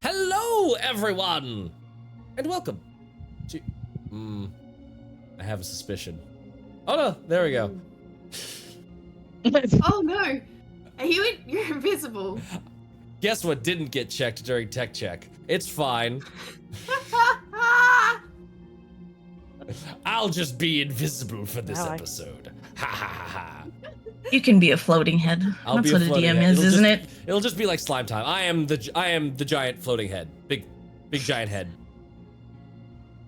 Hello, everyone, and welcome to. I have a suspicion. Oh no, there we go. Oh no, you're invisible. Guess what didn't get checked during tech check? It's fine. I'll just be invisible for this episode. Ha ha ha ha. You can be a floating head. That's what a DM is, isn't it? It'll just be like slime time. I am the giant floating head. Big giant head.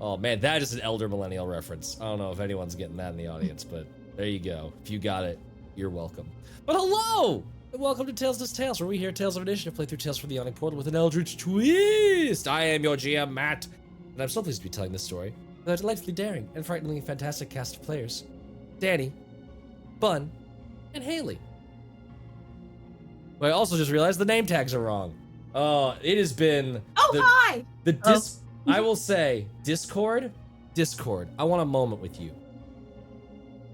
Oh man, that is an elder millennial reference. I don't know if anyone's getting that in the audience, but there you go. If you got it, you're welcome. But hello! And welcome to Tales Does Tales, where we hear Tales of Initiative play through Tales from the Yawning Portal with an eldritch twist. I am your GM, Matt, and I'm so pleased to be telling this story with a delightfully daring and frighteningly fantastic cast of players. Danny, Bun, and Haley. But I also just realized the name tags are wrong. It has been hi! I will say, Discord, I want a moment with you.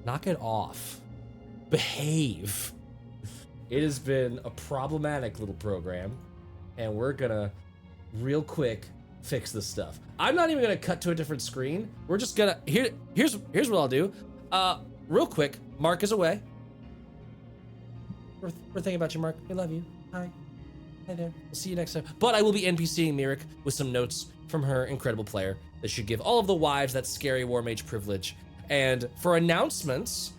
Knock it off. Behave. It has been a problematic little program, and we're gonna, real quick, fix this stuff. I'm not even gonna cut to a different screen. We're just gonna, here's what I'll do. Real quick, Mark is away. We're thinking about you, Mark. We love you. Hi. Hi there. We'll see you next time. But I will be NPCing Miirik with some notes from her incredible player that should give all of the wives that scary war mage privilege. And for announcements,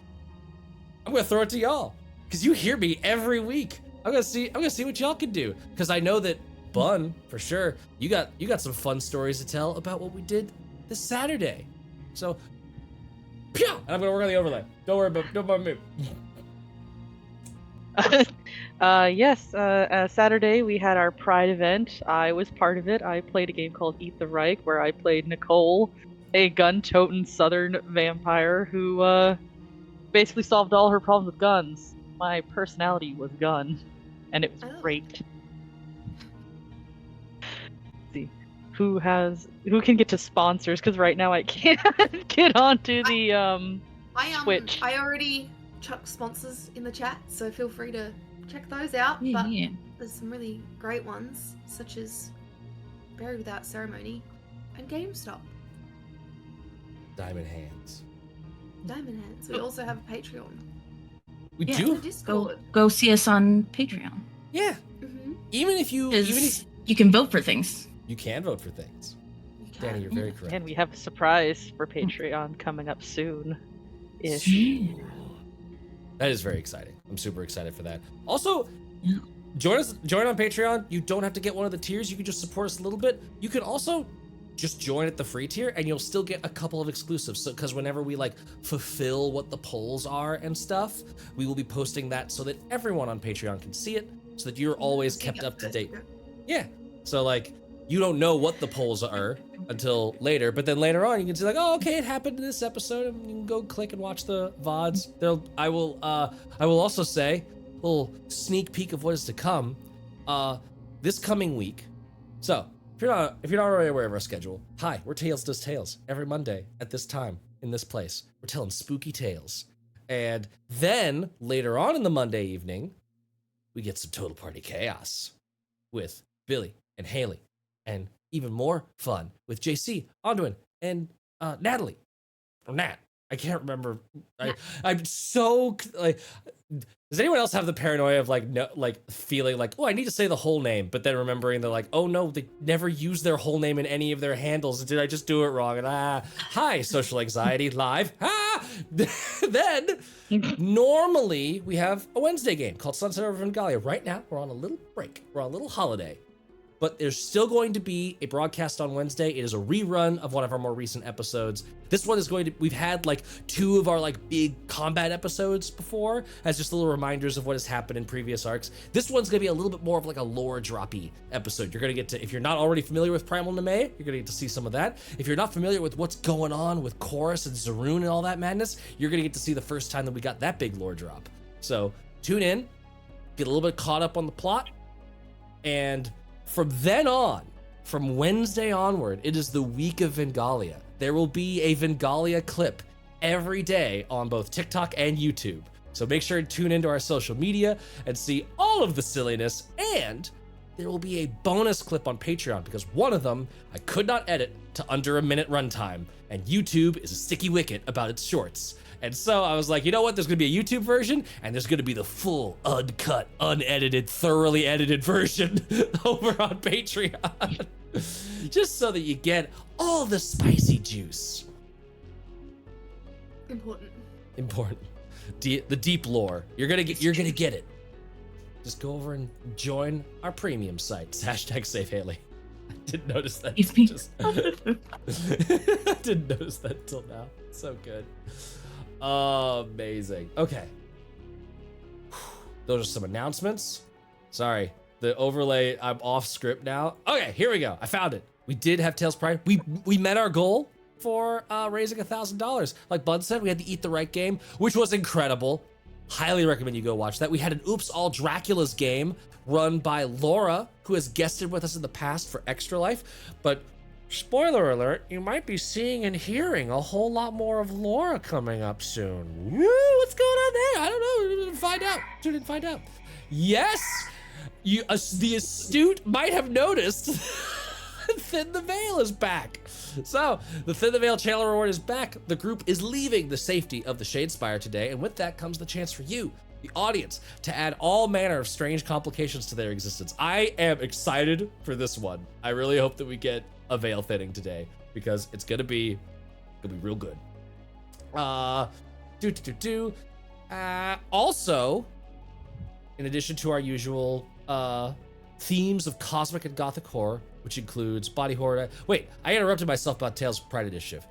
I'm gonna throw it to y'all, because you hear me every week. I'm gonna see what y'all can do, because I know that Bun, for sure, you got some fun stories to tell about what we did this Saturday. So, pew! And I'm gonna work on the overlay. Don't worry about me. Yes, Saturday we had our Pride event. I was part of it. I played a game called Eat the Reich, where I played Nicole, a gun-toting southern vampire who basically solved all her problems with guns. My personality was gun, and it was great. See who can get to sponsors, because right now I can't get onto the Switch. I already chucked sponsors in the chat, so feel free to check those out. Yeah, but yeah. there's some really great ones, such as Buried Without Ceremony and GameStop. Diamond Hands. Diamond Hands. We also have a Patreon. We Yeah. do? Discord. Go see us on Patreon. Yeah. Mm-hmm. Even if you can vote for things. you can vote for things. Danny, you're very correct. And we have a surprise for Patreon coming up soon. Ish. That is very exciting. I'm super excited for that. Also, Yeah. join on Patreon. You don't have to get one of the tiers. You can just support us a little bit. You can also just join at the free tier and you'll still get a couple of exclusives. So, because whenever we like fulfill what the polls are and stuff, we will be posting that so that everyone on Patreon can see it, so that you're always kept up to date. Yeah. So like, you don't know what the polls are until later, but then later on you can see like, oh, okay, it happened in this episode, and you can go click and watch the VODs. I will also say a little sneak peek of what is to come this coming week. So if you're not already aware of our schedule, hi, we're Tales Does Tales every Monday at this time in this place. We're telling spooky tales, and then later on in the Monday evening, we get some total party chaos with Billy and Haley. And even more fun with JC, Anduin, and Natalie. Or Nat. I can't remember. I'm so like. Does anyone else have the paranoia of feeling like, oh, I need to say the whole name, but then remembering they're like, oh no, they never use their whole name in any of their handles. Did I just do it wrong? And hi, social anxiety live. Then normally we have a Wednesday game called Sunset Over Vangalia. Right now we're on a little break. We're on a little holiday. But there's still going to be a broadcast on Wednesday. It is a rerun of one of our more recent episodes. This one is we've had like 2 of our like big combat episodes before as just little reminders of what has happened in previous arcs. This one's gonna be a little bit more of like a lore droppy episode. You're gonna get to, if you're not already familiar with Primal Neme, you're gonna get to see some of that. If you're not familiar with what's going on with Chorus and Zaroon and all that madness, you're gonna get to see the first time that we got that big lore drop. So tune in, get a little bit caught up on the plot, and from then on, from Wednesday onward, it is the week of Vangalia. There will be a Vangalia clip every day on both TikTok and YouTube. So make sure to tune into our social media and see all of the silliness. And there will be a bonus clip on Patreon, because one of them I could not edit to under a minute runtime, and YouTube is a sticky wicket about its shorts. And so I was like, you know what? There's gonna be a YouTube version, and there's gonna be the full, uncut, unedited, thoroughly edited version over on Patreon. Just so that you get all the spicy juice. Important. The deep lore. You're gonna get it. Just go over and join our premium site. #save Haley. I didn't notice that. I didn't notice that until now. So good. Amazing. Okay. Those are some announcements. Sorry, the overlay, I'm off script now. Okay, here we go. I found it. We did have Tales Pride. We met our goal for raising $1,000. Like Bud said, we had the Eat the Right game, which was incredible. Highly recommend you go watch that. We had an Oops All Dracula's game run by Laura, who has guested with us in the past for Extra Life. But spoiler alert, you might be seeing and hearing a whole lot more of Laura coming up soon. Woo, what's going on there? I don't know. Find out. Tune in and find out. Yes, the astute might have noticed Thin the Veil is back. So, the Thin the Veil channel reward is back. The group is leaving the safety of the Shadespire today, and with that comes the chance for you, the audience, to add all manner of strange complications to their existence. I am excited for this one. I really hope that we get a veil thinning today, because it's gonna be real good. Also, in addition to our usual themes of cosmic and gothic horror, which includes body horror. Wait, I interrupted myself about Tales of Pride Initiative.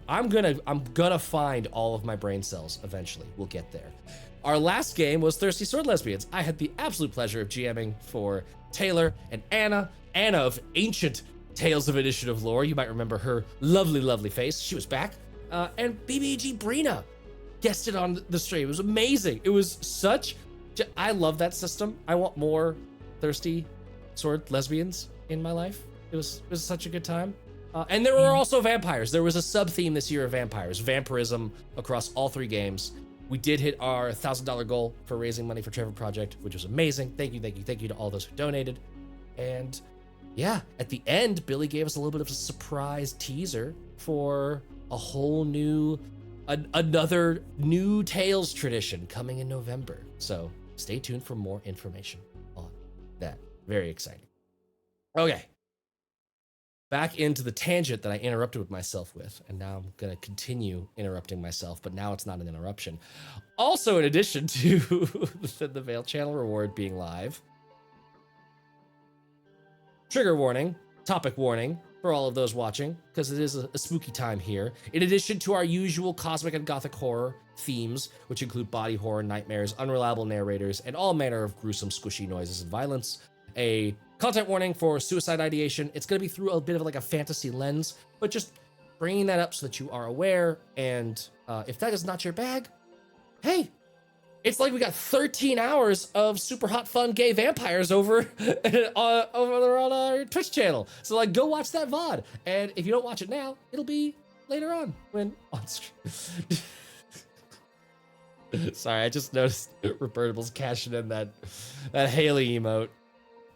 I'm gonna find all of my brain cells eventually. We'll get there. Our last game was Thirsty Sword Lesbians. I had the absolute pleasure of GMing for Taylor and Anna of ancient Tales of Initiative lore. You might remember her lovely, lovely face. She was back. And BBG Brina, guessed it on the stream. It was amazing. It was such, I love that system. I want more thirsty sword lesbians in my life. It was such a good time. And there were also vampires. There was a sub-theme this year of vampires, vampirism across all 3 games. We did hit our $1,000 goal for raising money for Trevor Project, which was amazing. Thank you to all those who donated. And yeah, at the end, Billy gave us a little bit of a surprise teaser for a whole new, another new Tales tradition coming in November. So stay tuned for more information on that. Very exciting. Okay. Back into the tangent that I interrupted with myself with, and now I'm gonna continue interrupting myself, but now it's not an interruption. Also, in addition to the Veil Channel reward being live, trigger warning, topic warning for all of those watching, because it is a spooky time here. In addition to our usual cosmic and gothic horror themes, which include body horror, nightmares, unreliable narrators, and all manner of gruesome, squishy noises and violence, a content warning for suicide ideation. It's going to be through a bit of like a fantasy lens, but just bringing that up so that you are aware. And if that is not your bag, hey, it's like we got 13 hours of super hot, fun, gay vampires over on our Twitch channel. So like, go watch that VOD. And if you don't watch it now, it'll be later on when on stream. Sorry, I just noticed Robertable's cashing in that Haley emote.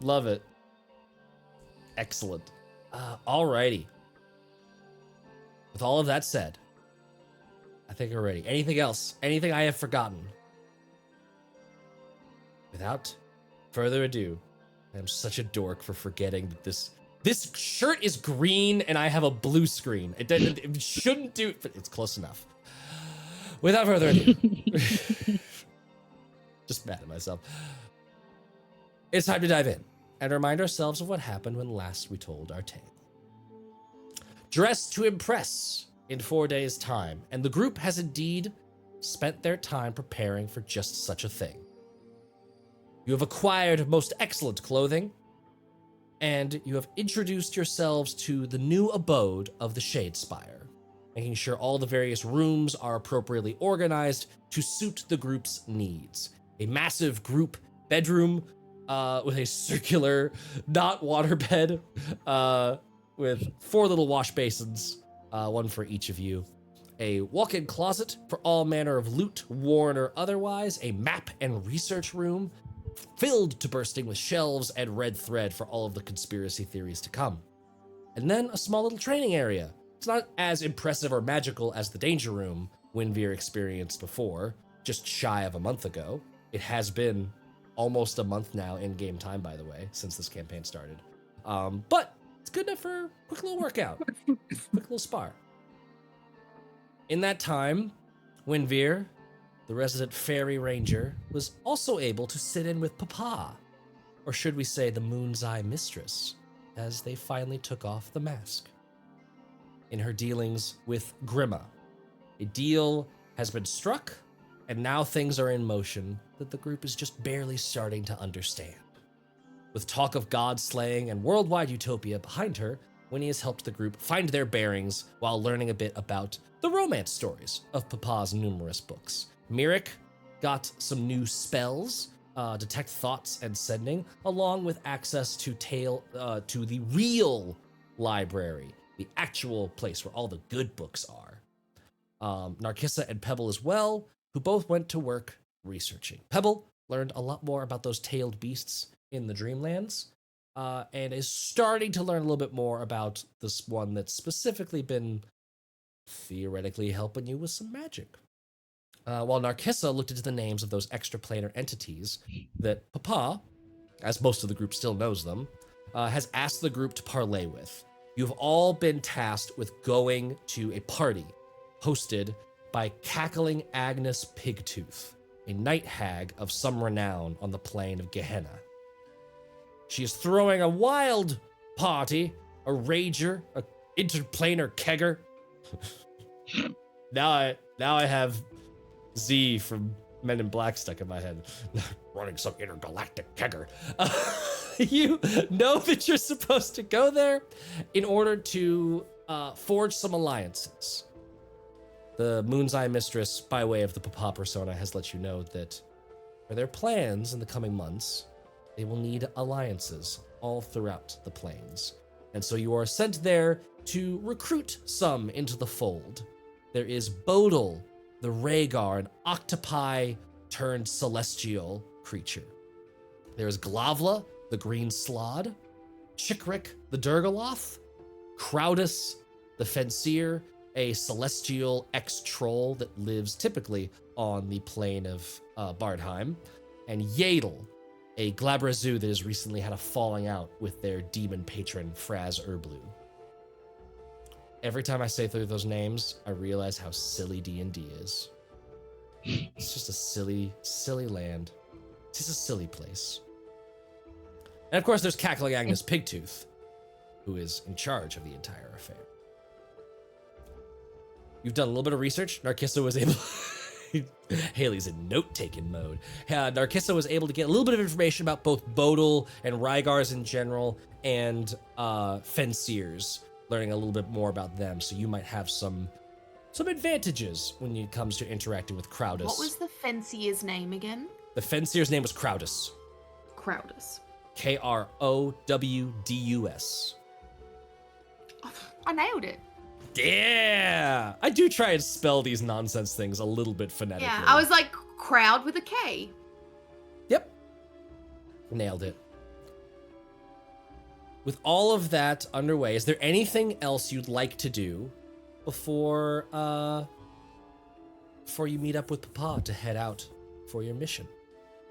Love it. Excellent. Alrighty. With all of that said, I think we're ready. Anything else? Anything I have forgotten? Without further ado, I'm such a dork for forgetting that this shirt is green and I have a blue screen. It shouldn't do, but it's close enough. Without further ado, just mad at myself. It's time to dive in and remind ourselves of what happened when last we told our tale. Dressed to impress in 4 days' time, and the group has indeed spent their time preparing for just such a thing. You have acquired most excellent clothing, and you have introduced yourselves to the new abode of the Shadespire, making sure all the various rooms are appropriately organized to suit the group's needs. A massive group bedroom with a circular, not waterbed, with 4 little wash basins, one for each of you. A walk-in closet for all manner of loot, worn or otherwise. A map and research room filled to bursting with shelves and red thread for all of the conspiracy theories to come. And then a small little training area. It's not as impressive or magical as the danger room Winveer experienced before, just shy of a month ago. It has been almost a month now in game time, by the way, since this campaign started. But it's good enough for a quick little workout, quick little spar. In that time, Winveer, the resident fairy ranger, was also able to sit in with Papa, or should we say the Moon's Eye mistress, as they finally took off the mask. In her dealings with Grimma, a deal has been struck, and now things are in motion that the group is just barely starting to understand. With talk of god slaying and worldwide utopia behind her, Winny has helped the group find their bearings while learning a bit about the romance stories of Papa's numerous books. Miirik got some new spells, detect thoughts and sending, along with access to to the real library, the actual place where all the good books are. Narkissa and Pebble as well, who both went to work researching. Pebble learned a lot more about those tailed beasts in the Dreamlands, and is starting to learn a little bit more about this one that's specifically been theoretically helping you with some magic. While Narkissa looked into the names of those extraplanar entities that Papa, as most of the group still knows them, has asked the group to parlay with. You've all been tasked with going to a party hosted by Cackling Agnes Pigtooth, a night hag of some renown on the plane of Gehenna. She is throwing a wild party, a rager, a interplanar kegger. Now I have Z from Men in Black stuck in my head. Running some intergalactic kegger. You know that you're supposed to go there in order to forge some alliances. the Moon's Eye Mistress, by way of the Papa persona, has let you know that for their plans in the coming months, they will need alliances all throughout the plains. And so you are sent there to recruit some into the fold. There is Bodil, the Rhaegar, an octopi-turned-celestial creature. There is Glavla, the Green Slod, Chikrik, the Durgaloth, Krowdus, the Fenseer, a celestial ex-troll that lives typically on the plane of Bardheim, and Yadel, a Glabrazu that has recently had a falling out with their demon patron, Fraz Urblu. Every time I say through those names, I realize how silly D&D is. It's just a silly, silly land. It's just a silly place. And of course, there's Cackling Agnes Pigtooth, who is in charge of the entire affair. You've done a little bit of research. Narkissa was able... Haley's in note-taking mode. Narkissa was able to get a little bit of information about both Bodil and Rygars in general, and Fenseers, learning a little bit more about them. So you might have some advantages when it comes to interacting with Krowdus. What was the Fensier's name again? The Fenseer's name was Krowdus. Krowdus. Krowdus. Oh, I nailed it. Yeah! I do try and spell these nonsense things a little bit phonetically. Yeah, I was like, crowd with a K. Yep. Nailed it. With all of that underway, is there anything else you'd like to do before you meet up with Papa to head out for your mission?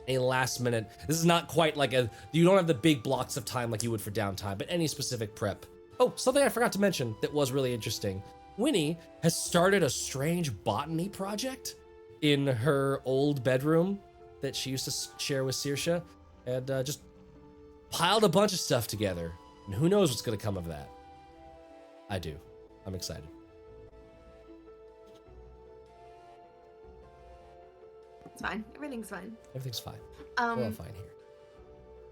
Any last minute, this is not quite like you don't have the big blocks of time like you would for downtime, but any specific prep. Oh, something I forgot to mention that was really interesting. Winnie has started a strange botany project in her old bedroom that she used to share with Saoirse, and just piled a bunch of stuff together. And who knows what's going to come of that? I do. I'm excited. It's fine. Everything's fine. Everything's fine. We're all fine here.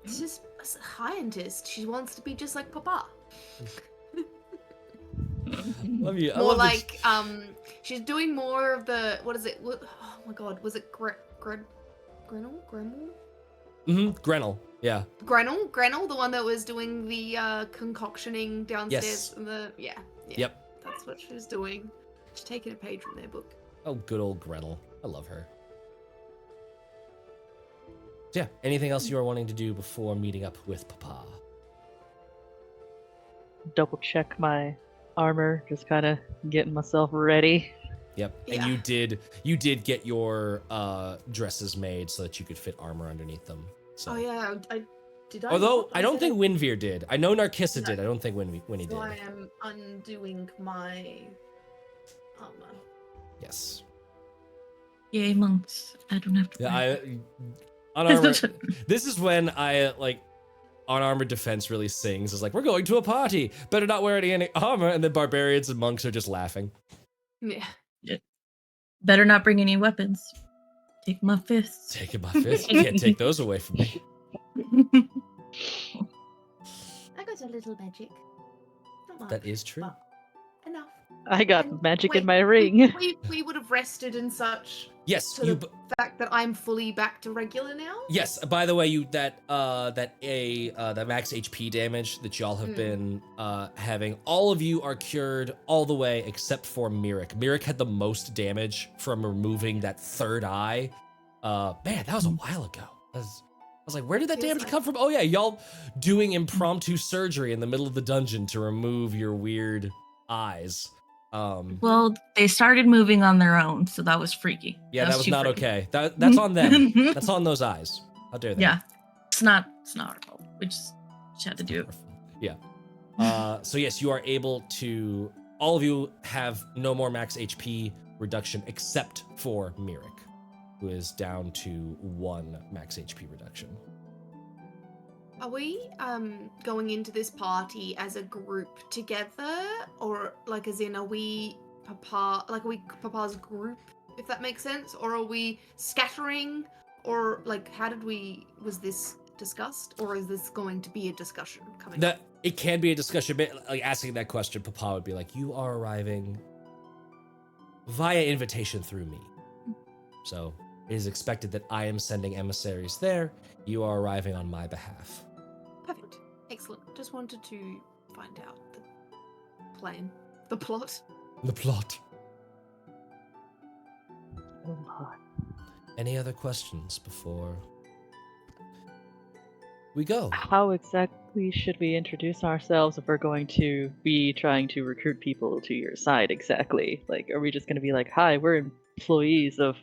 She's just a scientist. She wants to be just like Papa. Love you. More like, she's doing more of the, what is it? Oh my god, was it Grenell? Mm-hmm. Grenell, yeah. Grenell, the one that was doing the concoctioning downstairs. Yes. In the, yeah. Yep. That's what she was doing. She's taking a page from their book. Oh, good old Grenell. I love her. So yeah, anything else you are wanting to do before meeting up with Papa? Double check my armor, just kind of getting myself ready. Yep. Yeah. And you did get your dresses made so that you could fit armor underneath them. So. Oh yeah, I did. Although I don't think Winveer did. I know Narkissa did. I don't think Winnie did. So I am undoing my armor. Yes. Yay, monks. I don't have to. Yeah, unarmored. This is when I like unarmored defense really sings. It's like, we're going to a party. Better not wear any armor. And then barbarians and monks are just laughing. Yeah. Better not bring any weapons. Take my fists. Taking my fists. You can't take those away from me. I got a little magic. Not much, That is true. but enough. I got And magic wait, in my ring. We would have rested and such. Yes, To the fact that I'm fully back to regular now. Yes. By the way, that max HP damage that y'all have been having, all of you are cured all the way except for Miirik. Miirik had the most damage from removing that third eye. Man, that was a while ago. I was like, where did that damage come from? Oh yeah, y'all doing impromptu surgery in the middle of the dungeon to remove your weird eyes. Well, they started moving on their own, so that was freaky. Yeah, that was too not freaky. okay. That's on them. That's on those eyes. How dare they? Yeah, it's not our fault. We just had to do it. Yeah. So yes, you are able to. All of you have no more max HP reduction except for Miirik, who is down to 1 max HP reduction. Are we going into this party as a group together, or like as in are we Papa's group, if that makes sense, or are we scattering, or like was this discussed, or is this going to be a discussion coming up? It can be a discussion, but like asking that question, Papa would be like, "You are arriving via invitation through me. So it is expected that I am sending emissaries there. You are arriving on my behalf. Perfect. Excellent. Just wanted to find out the plan, the plot. The plot. Oh my. Any other questions before we go? How exactly should we introduce ourselves if we're going to be trying to recruit people to your side exactly? Like, are we just going to be like, hi, we're employees of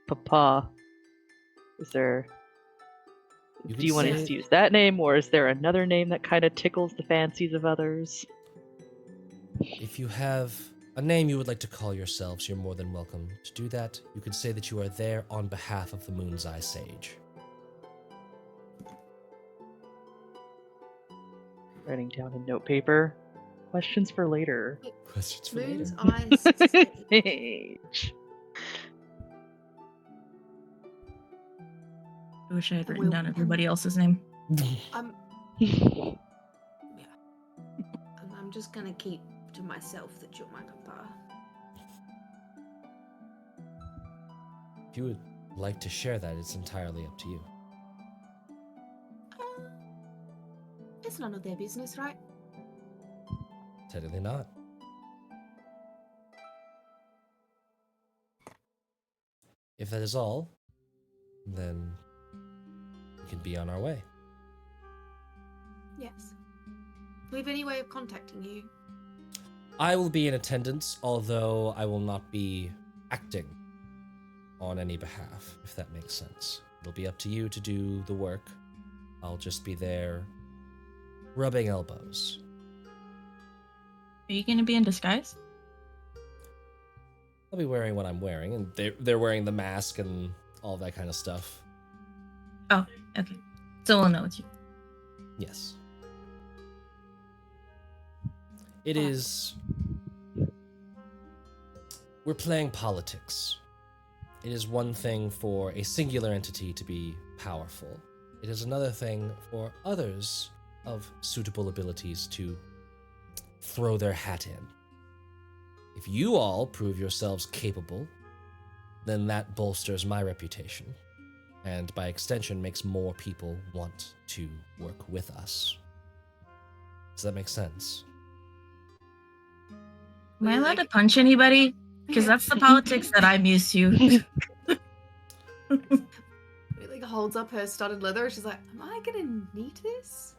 Papa? Is there... You Do can you want say us it- to use that name, or is there another name that kind of tickles the fancies of others? If you have a name you would like to call yourselves, you're more than welcome to do that. You could say that you are there on behalf of the Moon's Eye Sage. Writing down in note paper. Questions for later. Questions for Moon's later. eyes. Sage. I wish I had written Will- down everybody else's name. I'm just gonna keep to myself that you're my papa. If you would like to share that, it's entirely up to you. It's none of their business, right? Technically not. If that is all, then we can be on our way. Yes. Do we have any way of contacting you? I will be in attendance, although I will not be acting on any behalf, if that makes sense. It'll be up to you to do the work. I'll just be there rubbing elbows. Are you gonna be in disguise? I'll be wearing what I'm wearing, and they're wearing the mask and all that kind of stuff. Oh, okay. So we'll know it's you. Yes. It is... We're playing politics. It is one thing for a singular entity to be powerful. It is another thing for others of suitable abilities to throw their hat in. If you all prove yourselves capable, then that bolsters my reputation, and by extension makes more people want to work with us. Does that make sense? Am I allowed to punch anybody? Because that's the politics that I'm used to. It like holds up her studded leather. She's like, "Am I gonna need this?"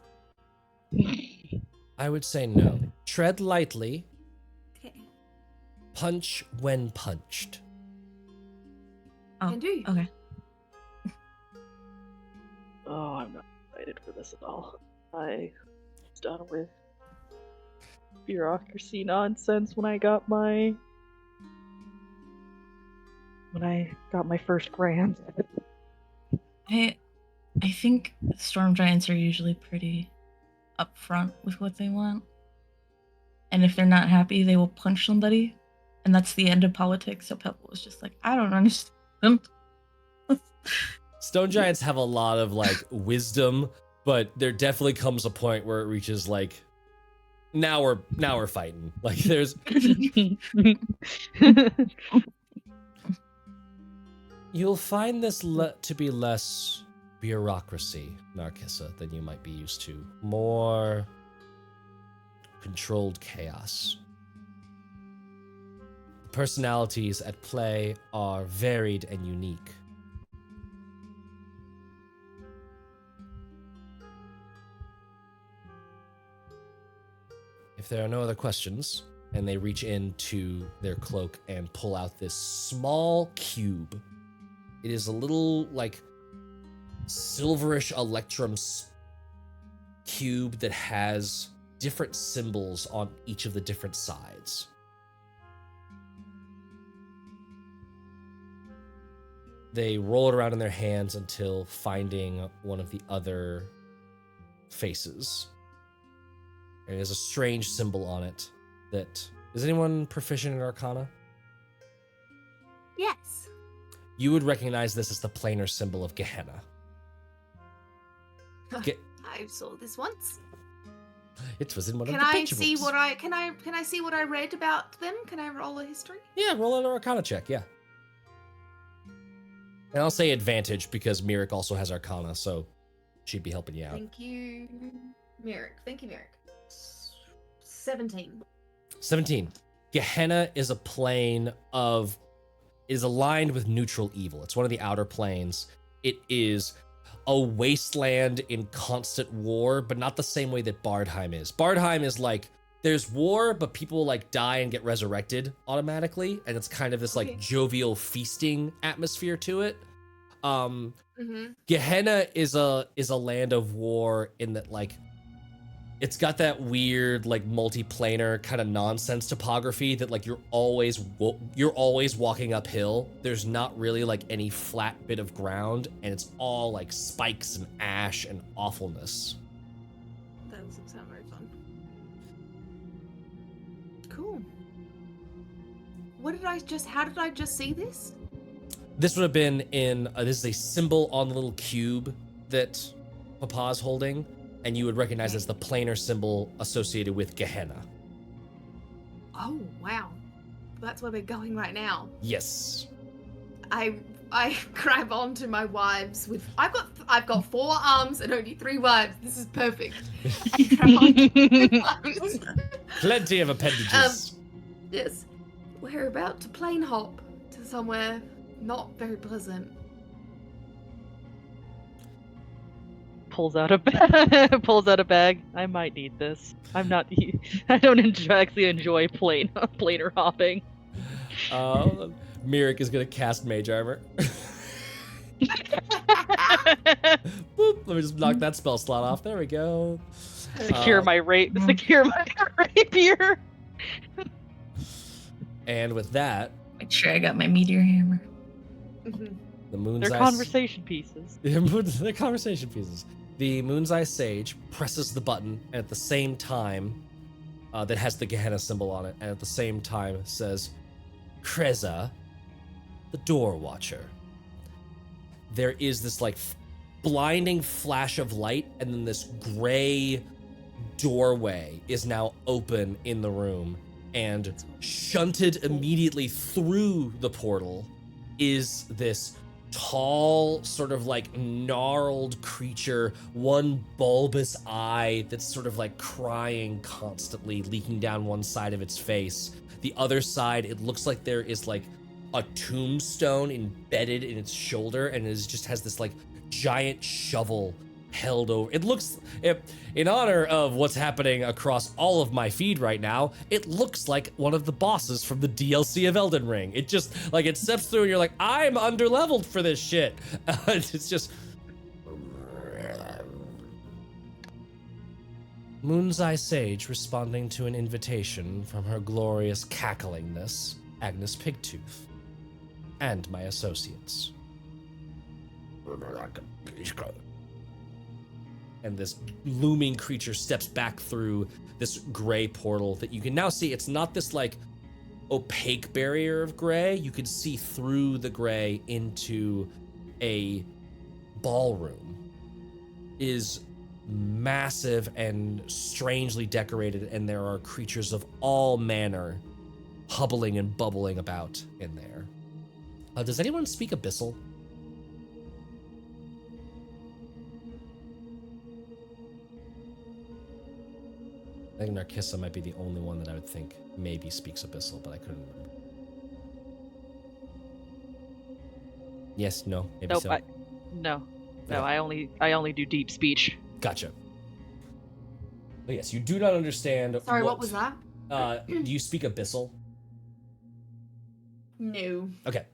I would say no. Tread lightly, Okay. punch when punched. Oh, Can do. okay. Oh, I'm not excited for this at all. I was done with bureaucracy nonsense when I got my first grant. I think storm giants are usually pretty upfront with what they want. And if they're not happy, they will punch somebody. And that's the end of politics. So Pebble was just like, I don't understand. Stone giants have a lot of like wisdom, but there definitely comes a point where it reaches like, now we're fighting. Like there's You'll find this to be less bureaucracy, Narkissa, than you might be used to. More controlled chaos. The personalities at play are varied and unique. If there are no other questions, and they reach into their cloak and pull out this small cube. It is a little, like, silverish electrum cube that has different symbols on each of the different sides. They roll it around in their hands until finding one of the other faces. And there's a strange symbol on it that... Is anyone proficient in Arcana? Yes. You would recognize this as the planar symbol of Gehenna. I saw this once. It was in one Can of the I picture see books. what I can I see what I read about them? Can I roll a history? Yeah, roll an Arcana check, yeah. And I'll say advantage because Miirik also has Arcana, so she'd be helping you out. Thank you, Miirik. 17. 17. Gehenna is a plane is aligned with neutral evil. It's one of the outer planes. It is a wasteland in constant war, but not the same way that Bardheim is. Bardheim is like, there's war, but people like die and get resurrected automatically, and it's kind of this like jovial feasting atmosphere to it. Gehenna is a land of war in that like it's got that weird like multiplanar kind of nonsense topography that like you're always walking uphill. There's not really like any flat bit of ground, and it's all like spikes and ash and awfulness. That doesn't sound very fun. Cool. How did I just see this? This would have been in this is a symbol on the little cube that Papa's holding, and you would recognize as the planar symbol associated with Gehenna. Oh wow, that's where we're going right now. Yes. I grab onto my wives with I've got 4 arms and only 3 wives. This is perfect. I grab onto my wives. Plenty of appendages. Yes, we're about to plane hop to somewhere not very pleasant. Pulls out a bag. I might need this. I don't actually enjoy planar hopping. Miirik is gonna cast Mage Armor. Boop. Let me just knock that spell slot off. There we go. Secure my rapier. And with that, Make sure I got my meteor hammer. the Moon's They're Eye conversation pieces. They're conversation pieces. The Moon's Eye Sage presses the button, and at the same time, that has the Gehenna symbol on it, and at the same time says, Kreza, the Door Watcher. There is this like blinding flash of light, and then this gray doorway is now open in the room, and shunted immediately through the portal is this tall, sort of like gnarled creature, one bulbous eye that's sort of like crying constantly, leaking down one side of its face. The other side, it looks like there is like a tombstone embedded in its shoulder, and it just has this like giant shovel held over. It looks, in honor of what's happening across all of my feed right now, it looks like one of the bosses from the DLC of Elden Ring. It just, like, it steps through and you're like, I'm underleveled for this shit. It's just... Moon's Eye Sage responding to an invitation from her glorious cacklingness, Agnes Pigtooth, and my associates. And this looming creature steps back through this gray portal that you can now see. It's not this like opaque barrier of gray. You can see through the gray into a ballroom. It is massive and strangely decorated, and there are creatures of all manner hubbling and bubbling about in there. Does anyone speak Abyssal? I think Narkissa might be the only one that I would think maybe speaks Abyssal, but I couldn't remember. Yes, no, maybe Nope. so. No. Yeah. I only do deep speech. Gotcha. But yes, you do not understand. Sorry, what was that? Do you speak Abyssal? No. Okay.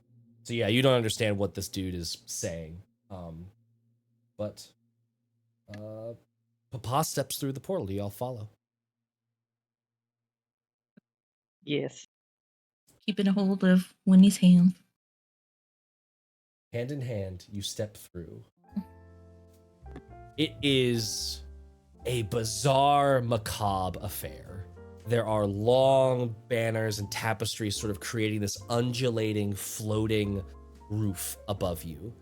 So yeah, you don't understand what this dude is saying. But Papa steps through the portal. Do y'all follow? Yes. Keeping a hold of Winnie's hand. Hand in hand, you step through. It is a bizarre, macabre affair. There are long banners and tapestries sort of creating this undulating, floating roof above you.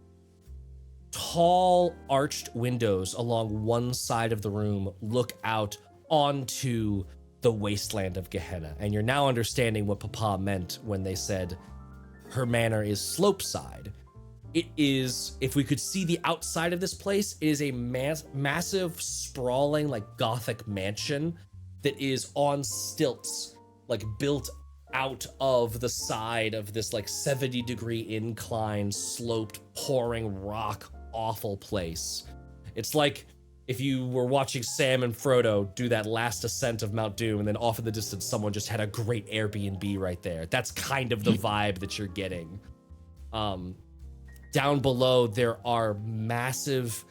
Tall, arched windows along one side of the room look out onto the wasteland of Gehenna. And you're now understanding what Papa meant when they said her manor is slopeside. It is, if we could see the outside of this place, it is a massive, sprawling, like Gothic mansion that is on stilts, like built out of the side of this like 70-degree incline, sloped, pouring rock, awful place. It's like if you were watching Sam and Frodo do that last ascent of Mount Doom, and then off in the distance, someone just had a great Airbnb right there. That's kind of the vibe that you're getting. Down below, there are massive,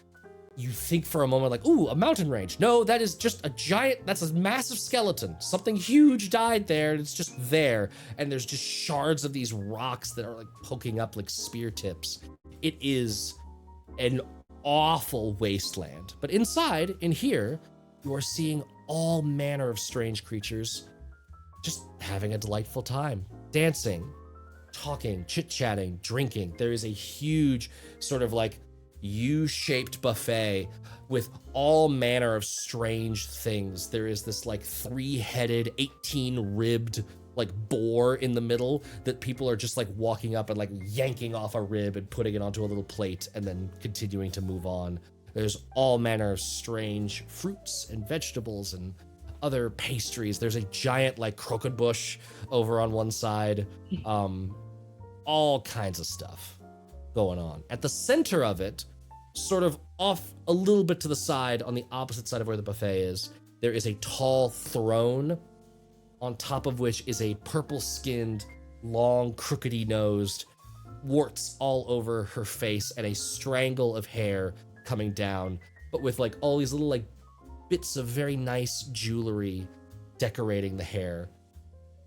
you think for a moment like, ooh, a mountain range. No, that is just a giant, that's a massive skeleton. Something huge died there, and it's just there. And there's just shards of these rocks that are like poking up like spear tips. It is an awful wasteland. But inside, in here, you are seeing all manner of strange creatures just having a delightful time, dancing, talking, chit-chatting, drinking. There is a huge sort of like U-shaped buffet with all manner of strange things. There is this like 3-headed, 18-ribbed like boar in the middle that people are just like walking up and like yanking off a rib and putting it onto a little plate and then continuing to move on. There's all manner of strange fruits and vegetables and other pastries. There's a giant like croquet bush over on one side. All kinds of stuff going on. At the center of it, sort of off a little bit to the side on the opposite side of where the buffet is, there is a tall throne on top of which is a purple-skinned, long, crookedy-nosed, warts all over her face and a strangle of hair coming down, but with like all these little like bits of very nice jewelry decorating the hair.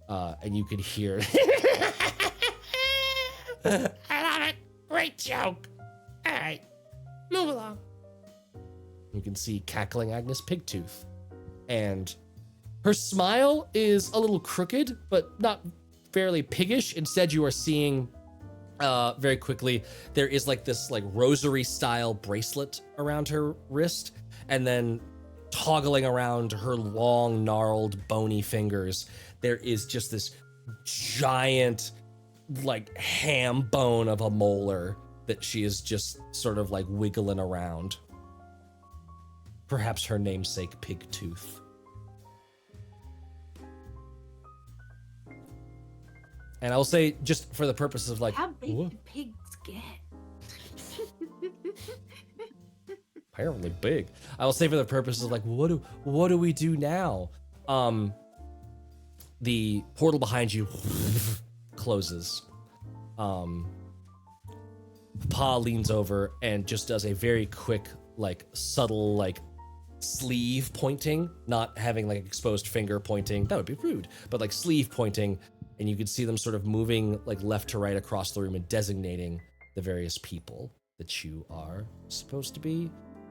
And you could hear I love it. Great joke. All right, move along. You can see Cackling Agnes Pigtooth, and her smile is a little crooked, but not fairly piggish. Instead, you are seeing very quickly there is like this like rosary style bracelet around her wrist, and then toggling around her long, gnarled, bony fingers, there is just this giant like ham bone of a molar that she is just sort of like wiggling around. Perhaps her namesake Pigtooth. And I will say, just for the purposes of like, how big whoa, do pigs get? apparently big. I will say for the purposes of like, what do we do now? The portal behind you closes. Pa leans over and just does a very quick, like subtle, like sleeve pointing, not having like exposed finger pointing. That would be rude, but like sleeve pointing. And you can see them sort of moving like left to right across the room and designating the various people that you are supposed to be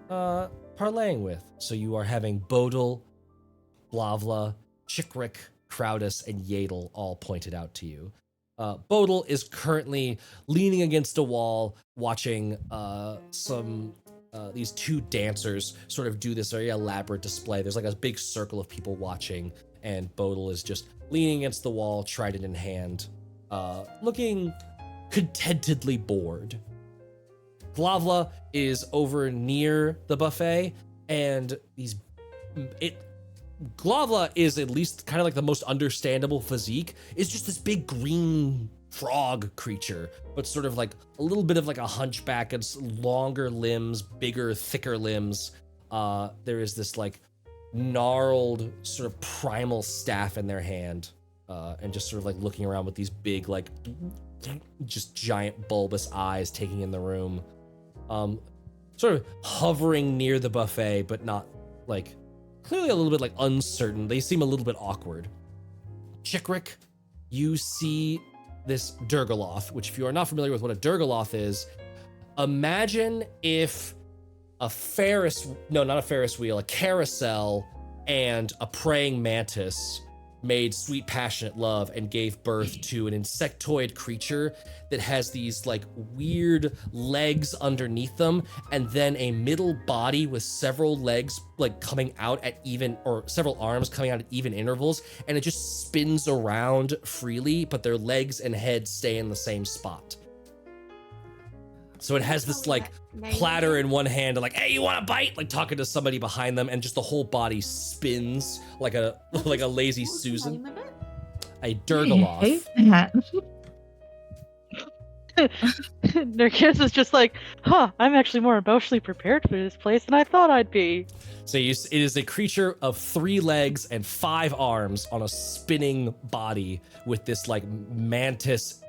parlaying with. So you are having Bodil, Blavla, Chikrik, Krowdus, and Yadel all pointed out to you. Bodil is currently leaning against a wall, watching these two dancers sort of do this very elaborate display. There's like a big circle of people watching, and Bodil is just leaning against the wall, trident in hand, looking contentedly bored. Glavla is over near the buffet, and Glavla is at least kind of like the most understandable physique. It's just this big green frog creature, but sort of like a little bit of like a hunchback. It's longer limbs, bigger, thicker limbs. There is this like gnarled sort of primal staff in their hand, and just sort of like looking around with these big like just giant bulbous eyes taking in the room. Sort of hovering near the buffet, but not like clearly a little bit like uncertain. They seem a little bit awkward. Chikrik, you see this Durgaloth, which if you are not familiar with what a Durgaloth is, imagine if a carousel and a praying mantis made sweet passionate love and gave birth to an insectoid creature that has these like weird legs underneath them and then a middle body with several legs like coming out at even, or several arms coming out at even intervals, and it just spins around freely, but their legs and head stay in the same spot. So it has this like platter in one hand and like, hey, you want a bite? Like talking to somebody behind them, and just the whole body spins like a lazy Susan. A Durgaloth. Narkissa's just like, I'm actually more emotionally prepared for this place than I thought I'd be. So it is a creature of 3 legs and 5 arms on a spinning body with this like mantis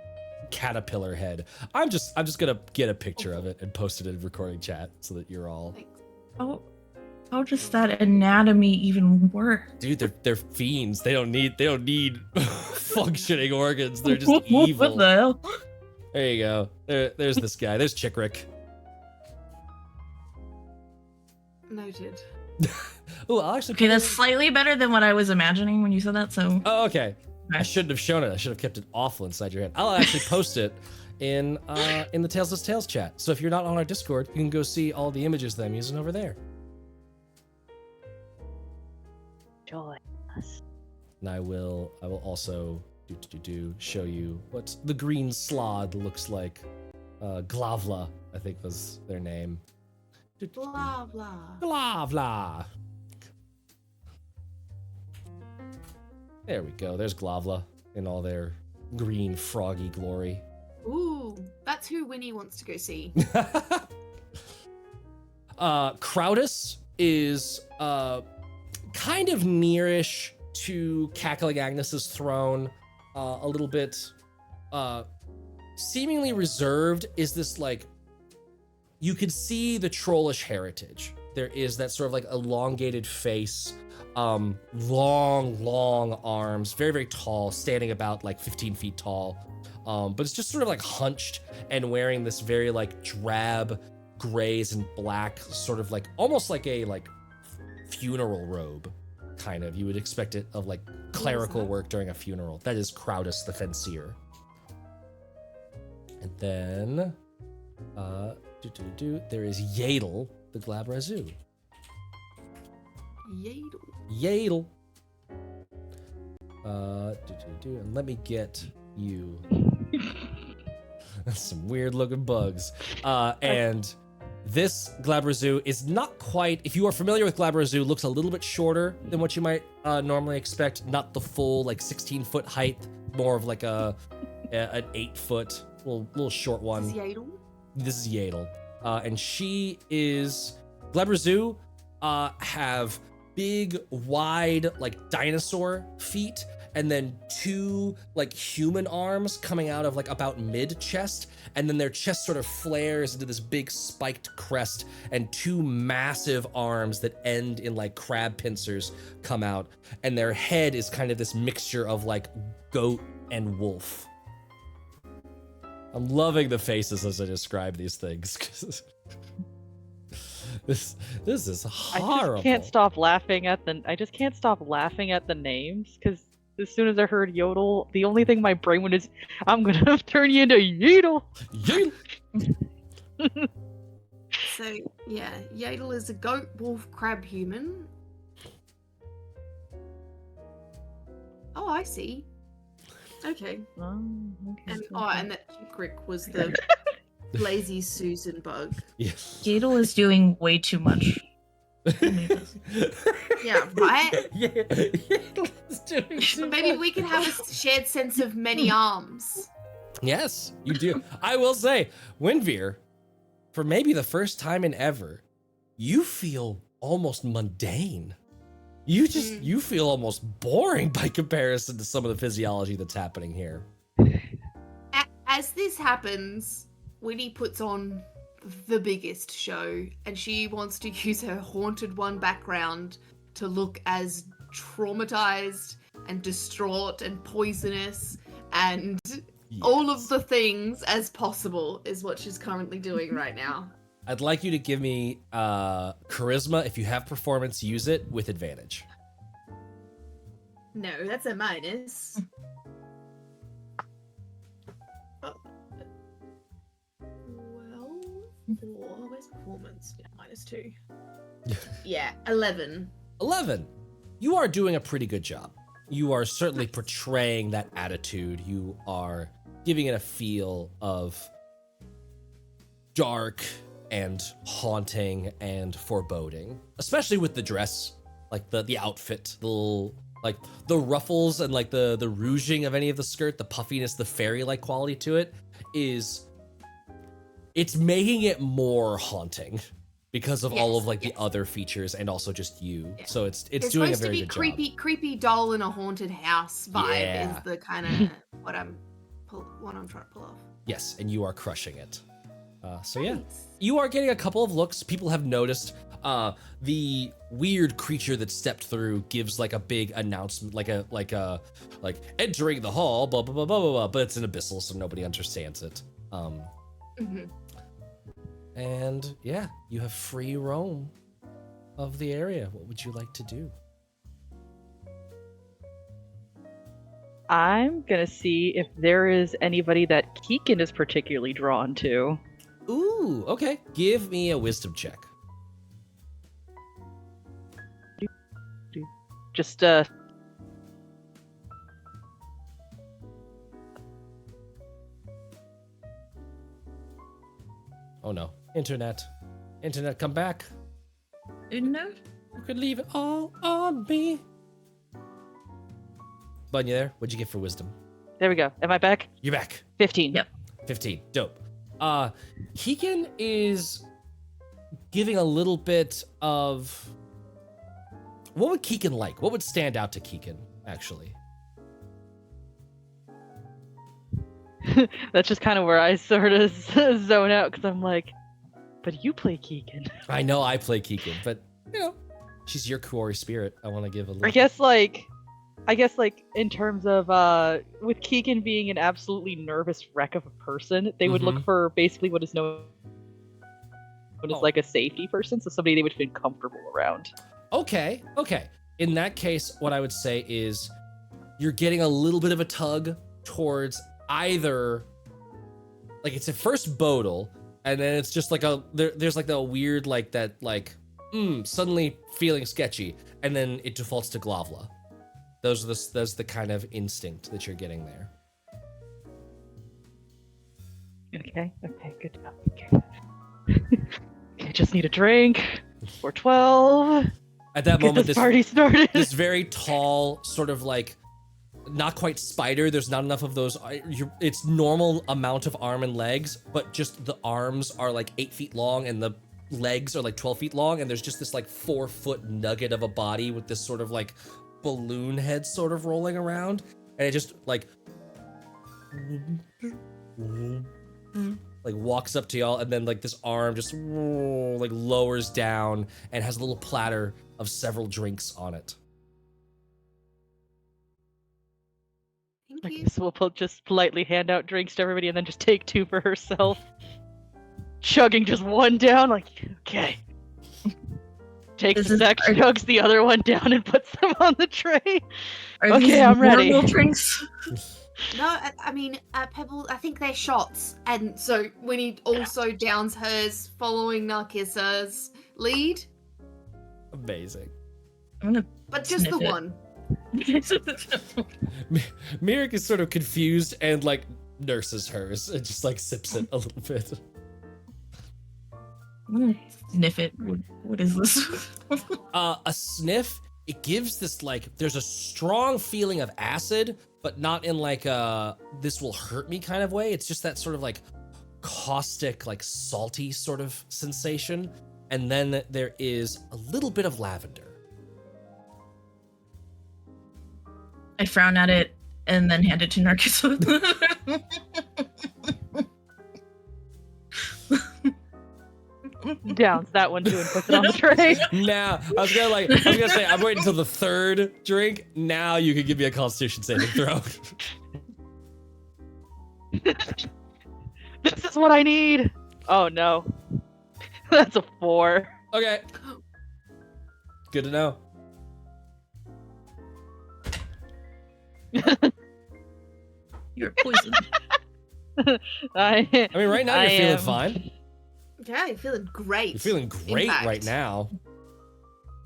caterpillar head. I'm just gonna get a picture of it and post it in recording chat so that you're all. How does that anatomy even work? Dude, they're fiends. They don't need functioning organs. They're just evil. What the hell? There you go. There's this guy. There's Chickrick. Noted. Oh, I'll actually. Okay, that's slightly better than what I was imagining when you said that. So. Oh, okay. I shouldn't have shown it. I should have kept it awful inside your head. I'll actually post it in the Tailsless Tales chat. So if you're not on our Discord, you can go see all the images that I'm using over there. Join us. And I will also show you what the green slod looks like. Glavla, I think was their name. Blah blah. Glavla. There we go. There's Glavla in all their green froggy glory. Ooh, that's who Winny wants to go see. Krowdus is kind of nearish to Cackling Agnes's throne, a little bit seemingly reserved. Is this like, you could see the trollish heritage. There is that sort of like elongated face, long arms, very, very tall, standing about like 15 feet tall. But it's just sort of like hunched and wearing this very like drab grays and black, sort of like almost like a like funeral robe, kind of. You would expect it of like clerical work during a funeral. That is Krowdus the Fencier. And then there is Yadel the Glabrazu. Yadel. And let me get you. Some weird looking bugs. And this Glabrazu is not quite, if you are familiar with Glabrazu, looks a little bit shorter than what you might normally expect. Not the full like 16-foot height, more of like an 8-foot, little short one. This is Yadel. And she is, Glabrazu have big, wide, like dinosaur feet, and then 2 like human arms coming out of like about mid-chest, and then their chest sort of flares into this big spiked crest, and 2 massive arms that end in like crab pincers come out, and their head is kind of this mixture of like goat and wolf. I'm loving the faces as I describe these things. This is horrible. I just can't stop laughing at the names, because as soon as I heard Yodel, the only thing my brain went is, I'm gonna turn you into Yodel. Yadel. So yeah, Yadel is a goat, wolf, crab, human. Oh, I see. Okay. Okay. And that Chickrick was the lazy Susan bug. Yes. Yadel is doing way too much. Yeah, right? Yeah. Maybe we could have a shared sense of many arms. Yes, you do. I will say, Winveer, for maybe the first time in ever, you feel almost mundane. You feel almost boring by comparison to some of the physiology that's happening here. As this happens, Winnie puts on the biggest show, and she wants to use her Haunted One background to look as traumatized and distraught and poisonous and all of the things as possible is what she's currently doing right now. I'd like you to give me charisma. If you have performance, use it with advantage. No, that's a minus. Oh. Well, where's performance? Yeah, -2. Yeah, 11. 11. You are doing a pretty good job. You are certainly portraying that attitude. You are giving it a feel of dark and haunting and foreboding, especially with the dress, like the outfit, the little, like the ruffles and like the rouging of any of the skirt, the puffiness, the fairy-like quality to it it's making it more haunting because of all of like the other featers and also just you. Yeah. So it's doing a very good job. Creepy doll in a haunted house vibe is the kind of what I'm trying to pull off. Yes, and you are crushing it. So yeah, you are getting a couple of looks. People have noticed the weird creature that stepped through gives like a big announcement, like entering the hall, blah blah blah blah blah. But it's an abyssal, so nobody understands it. And yeah, you have free roam of the area. What would you like to do? I'm gonna see if there is anybody that Keegan is particularly drawn to. Ooh, okay. Give me a wisdom check. Just Oh no. Internet, come back. No. You could leave it all on me. Bun, you there? What'd you get for wisdom? There we go. Am I back? You're back. 15. Yep. 15. Dope. Keegan is giving a little bit of... What would Keegan like? What would stand out to Keegan, actually? That's just kind of where I sort of zone out, because I'm like, but you play Keegan. I know I play Keegan, but, you know, she's your Kaori spirit. I want to give a little... I guess in terms of with Keegan being an absolutely nervous wreck of a person, they would look for basically what is known as like a safety person, so somebody they would feel comfortable around. Okay. In that case, what I would say is you're getting a little bit of a tug towards either, like, it's at first Bodil, and then it's just like there's like the weird like that like suddenly feeling sketchy, and then it defaults to Glavla. Those are the kind of instinct that you're getting there. Okay, good job. Okay, just need a drink. 412. At that moment, this party started. This very tall, sort of like, not quite spider. There's not enough of those. It's normal amount of arm and legs, but just the arms are like 8 feet long and the legs are like 12 feet long, and there's just this like 4-foot nugget of a body with this sort of like balloon head sort of rolling around, and it just like walks up to y'all, and then like this arm just like lowers down and has a little platter of several drinks on it. Thank you. So we'll just politely hand out drinks to everybody and then just take 2 for herself. Chugging just one down, like, okay. Takes a sec, chugs the other one down and puts them on the tray. Okay, I'm ready. Drinks? No, I mean, Pebble, I think they're shots. And so Winnie also downs hers following Narkissa's lead. Amazing. But just the one. Miirik is sort of confused and like nurses hers and just like sips it a little bit. I'm gonna sniff it. What is this? A sniff, it gives this like, there's a strong feeling of acid, but not in like a this will hurt me kind of way. It's just that sort of like caustic, like salty sort of sensation. And then there is a little bit of lavender. I frown at it and then hand it to Narkissa. Downs that one too and puts it on the tray. Now, I was gonna say, I'm waiting until the 3rd drink. Now you can give me a Constitution saving throw. This is what I need. Oh no, that's a 4. Okay. Good to know. You're poisoned. I mean, right now I you're feeling am- fine. Yeah, you're feeling great. You're feeling great fact. right now.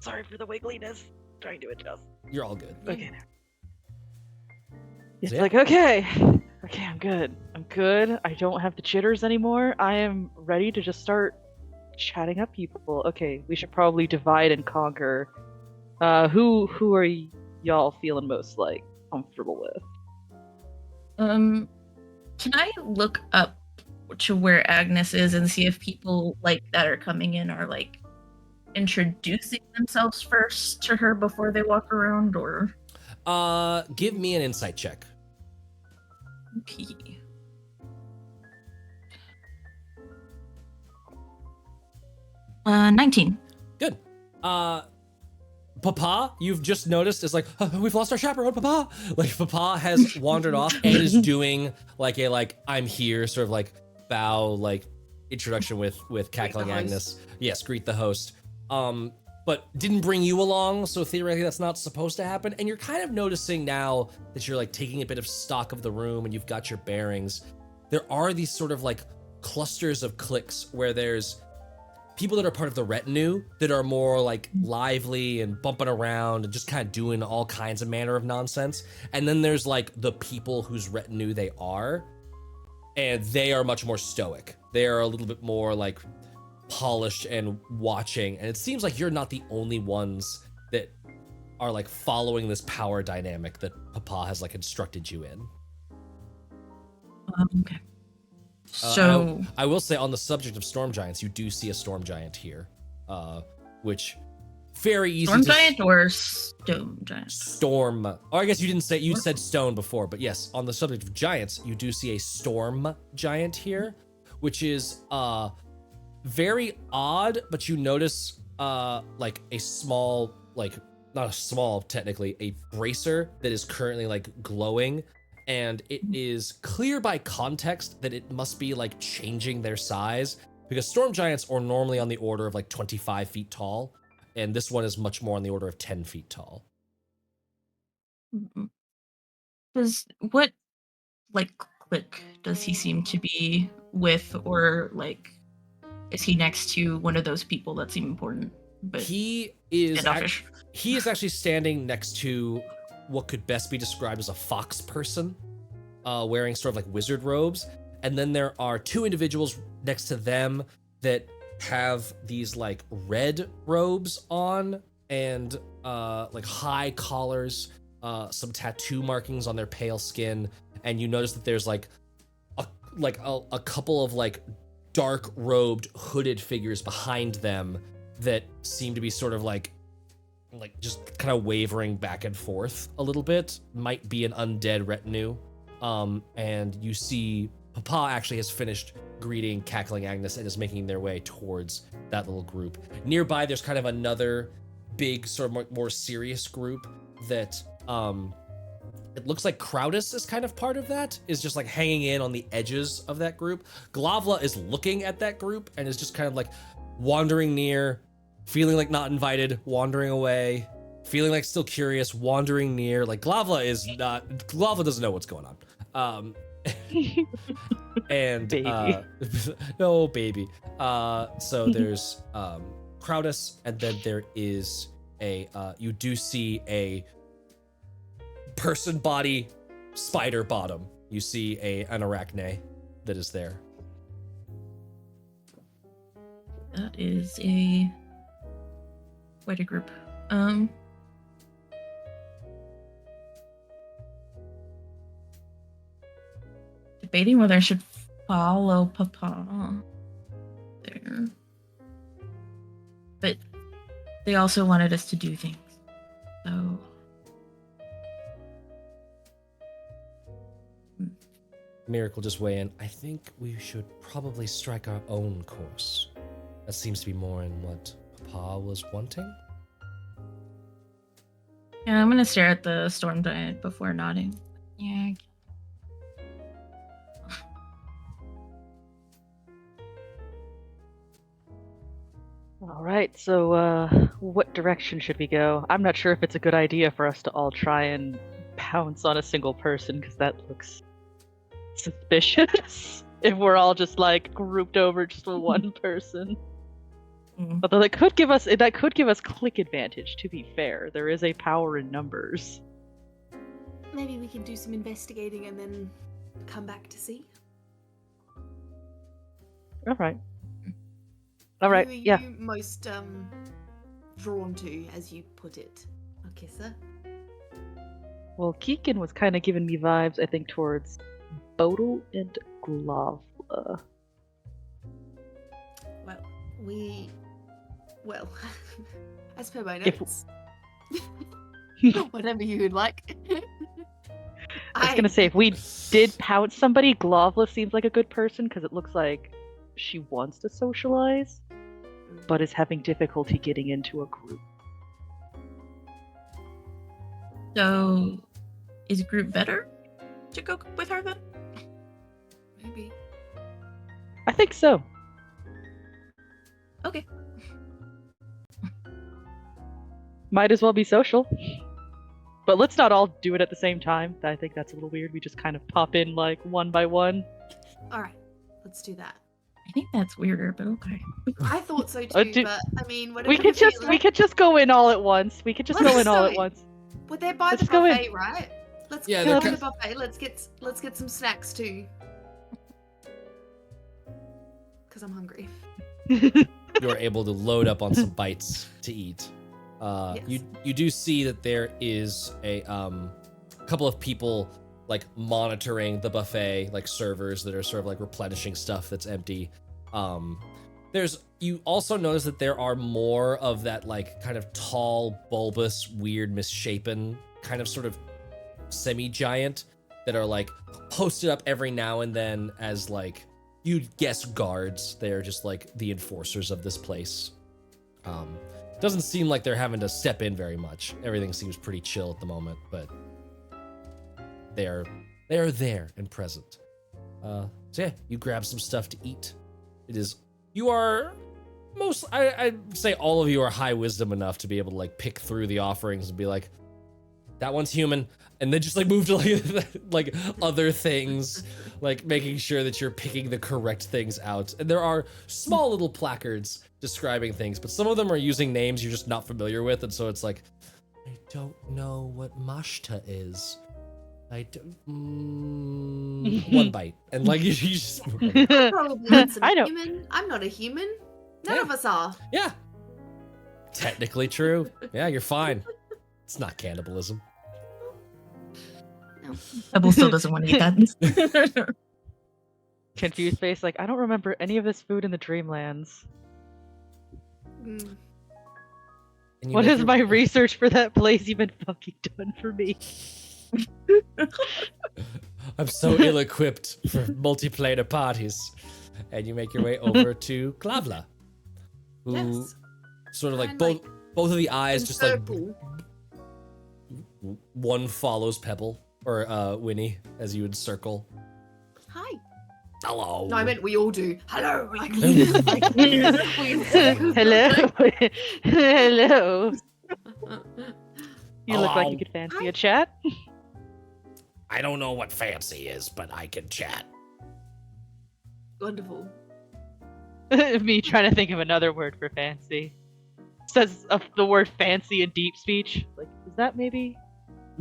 Sorry for the wiggliness. Trying to adjust. You're all good. Okay. It's Yeah. like, okay, I'm good. I'm good. I don't have the jitters anymore. I am ready to just start chatting up people. Okay, we should probably divide and conquer. Who are y'all feeling most like comfortable with? Can I look up to where Agnes is and see if people like that are coming in are like introducing themselves first to her before they walk around, or Give me an insight check. P. Uh, 19. Good. Papa, you've just noticed is like, we've lost our chaperone, Papa. Like, Papa has wandered off and is doing like a I'm here sort of like bow like introduction with Cackling Agnes. Yes, greet the host. But didn't bring you along, so theoretically that's not supposed to happen. And you're kind of noticing now that you're like taking a bit of stock of the room and you've got your bearings. There are these sort of like clusters of cliques where there's people that are part of the retinue that are more like lively and bumping around and just kind of doing all kinds of manner of nonsense. And then there's like the people whose retinue they are, and they are much more stoic. They are a little bit more like polished and watching. And it seems like you're not the only ones that are like following this power dynamic that Papa has like instructed you in. Okay. So I will say on the subject of storm giants, you do see a storm giant here, which very easy storm to giant or stone giant? storm. Or I guess you didn't say, you said stone before, but yes, on the subject of giants, you do see a storm giant here, which is very odd, but you notice like a small, like not a small technically, a bracer that is currently like glowing. And it is clear by context that it must be like changing their size, because storm giants are normally on the order of like 25 feet tall, and this one is much more on the order of 10 feet tall. What like clique does he seem to be with, or like is he next to one of those people that seem important? But He is standoffish? he is actually standing next to what could best be described as a fox person, wearing sort of like wizard robes. And then there are two individuals next to them that have these like red robes on and like high collars, some tattoo markings on their pale skin. And you notice that there's like a couple of like dark robed hooded figures behind them that seem to be sort of like just kind of wavering back and forth a little bit. Might be an undead retinue. And you see Papa actually has finished greeting Cackling Agnes and is making their way towards that little group. Nearby, there's kind of another big, sort of more serious group that it looks like Krowdus is kind of part of that, is just like hanging in on the edges of that group. Glavla is looking at that group and is just kind of like wandering near, feeling like not invited, wandering away, feeling like still curious, wandering near. Like Glavla doesn't know what's going on. And Baby. no baby. So there's Krowdus, and then there is you do see a person body spider bottom. You see an arachne that is there. That is quite a group. Debating whether I should follow Papa there. But they also wanted us to do things. So Miirik will just weigh in. I think we should probably strike our own course. That seems to be more in what Papa was wanting. yeah, I'm gonna stare at the storm giant before nodding. Yeah. All right, so what direction should we go? I'm not sure if it's a good idea for us to all try and pounce on a single person because that looks suspicious. If we're all just like grouped over just for one person. Although that could give us click advantage. To be fair, there is a power in numbers. Maybe we can do some investigating and then come back to see. All right. Who are Yeah. you most drawn to, as you put it, Narkissa? Well, Keegan was kind of giving me vibes, I think, towards Bodil and Glavla. Well, as per my If- notes, whatever you would like. I was gonna say, if we did pounce somebody, Glavla seems like a good person because it looks like she wants to socialize, but is having difficulty getting into a group. So, is group better to go with her then? Maybe. I think so. Okay. Might as well be social. But let's not all do it at the same time. I think that's a little weird. We just kind of pop in like one by one. All right, let's do that. I think that's weirder, but okay. I thought so too, do- but I mean, whatever. We could just go in all at once. We could just Let's go in just all go at in. once. Well, they're by Let's the go in. buffet, right? Let's Yeah, go they're to the buffet. Let's get some snacks too. Because I'm hungry. You're able to load up on some bites to eat. Yes. You do see that there is a couple of people like monitoring the buffet, like servers that are sort of like replenishing stuff that's empty. You also notice that there are more of that like kind of tall, bulbous, weird, misshapen kind of sort of semi-giant that are like posted up every now and then as like you'd guess guards. They're just like the enforcers of this place. Doesn't seem like they're having to step in very much. Everything seems pretty chill at the moment, but they're there and present. So yeah, you grab some stuff to eat. I'd say all of you are high wisdom enough to be able to like pick through the offerings and be like, that one's human, and then just like move to like other things, like making sure that you're picking the correct things out. And there are small little placards describing things, but some of them are using names you're just not familiar with, and so it's like, I don't know what mashta is. I don't. One bite, and like you just. Probably not some I know. human. I'm not a human. None Yeah. of us are. Yeah. Technically true. Yeah, you're fine. It's not cannibalism. No. Pebble still doesn't want to eat that. Confused face, like, I don't remember any of this food in the Dreamlands. Mm. And you What make has your- my research for that place even fucking done for me? I'm so ill-equipped for multiplanar parties. And you make your way over to Glavla, who Yes. sort of like And, both of the eyes In just like circle. one follows Pebble or Winny as you would circle. Hi. Hello. No, I meant we all do. Hello. Like, Hello? Hello? You look like Hello. you could fancy Hi. a chat. I don't know what fancy is, but I can chat. Wonderful. Me trying to think of another word for fancy. Says the word fancy in deep speech. Like, is that maybe?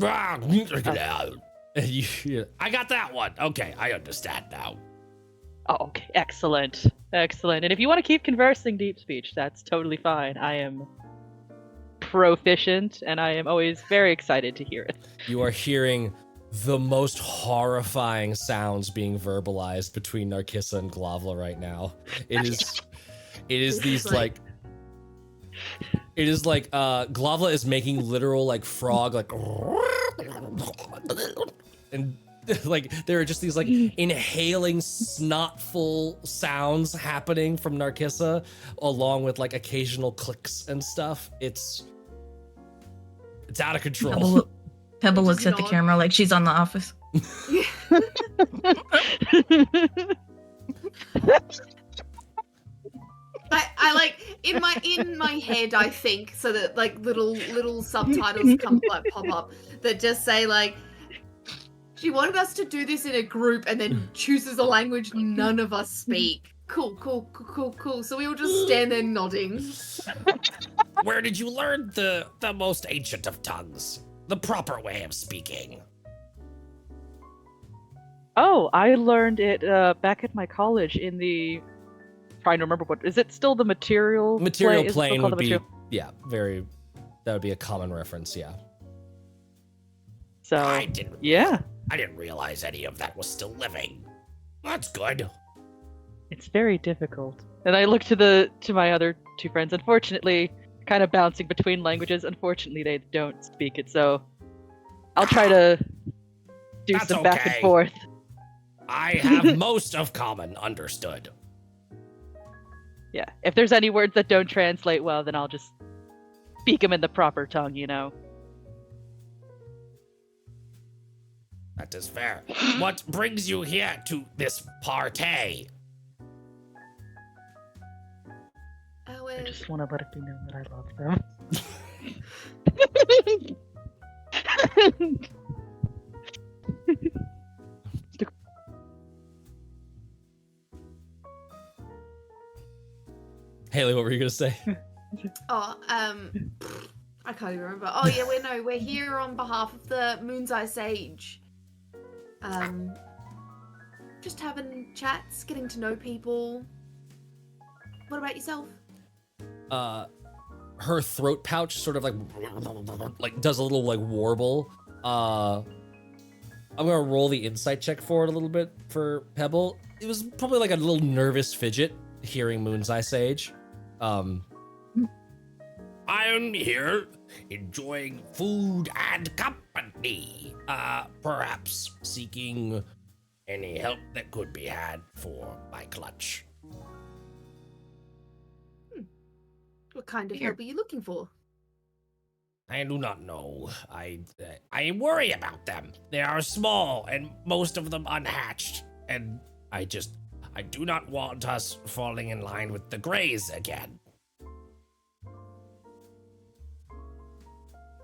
I got that one. Okay, I understand now. Oh, okay. Excellent. Excellent. And if you want to keep conversing deep speech, that's totally fine. I am proficient, and I am always very excited to hear it. You are hearing the most horrifying sounds being verbalized between Narkissa and Glavla right now. It is these like Glavla is making literal like frog like and like there are just these like inhaling snotful sounds happening from Narkissa along with like occasional clicks and stuff. It's out of control. Pebble Just looks at the nod. camera like she's on The Office. I like in my head, I think, so that like little subtitles pop up that just say like, she wanted us to do this in a group and then chooses a language none of us speak. Cool. So we all just stand there nodding. Where did you learn the most ancient of tongues? The proper way of speaking? Oh, I learned it back at my college in the. Trying to remember what is it still the material Material plane? Is it still plane called would the be, material- yeah, that would be a common reference, yeah. So I didn't realize any of that was still living. That's good. it's very difficult. And I look to my other two friends. Unfortunately, kind of bouncing between languages. Unfortunately, they don't speak it, so I'll try to do That's some back and okay. forth. I have most of common understood. Yeah, if there's any words that don't translate well, then I'll just speak them in the proper tongue, you know. That is fair. What brings you here to this party? Oh, I just want to let it be known that I love them. Haley, what were you gonna say? I can't even remember. Oh yeah, we're here on behalf of the Moon's Eye Sage. Just having chats, getting to know people. What about yourself? Her throat pouch sort of like does a little like warble. I'm gonna roll the insight check for it a little bit for Pebble. It was probably like a little nervous fidget hearing Moon's Eye Sage. I'm here enjoying food and company. Perhaps seeking any help that could be had for my clutch. What kind of help are you looking for? I do not know. I worry about them. They are small and most of them unhatched, and I do not want us falling in line with the Greys again.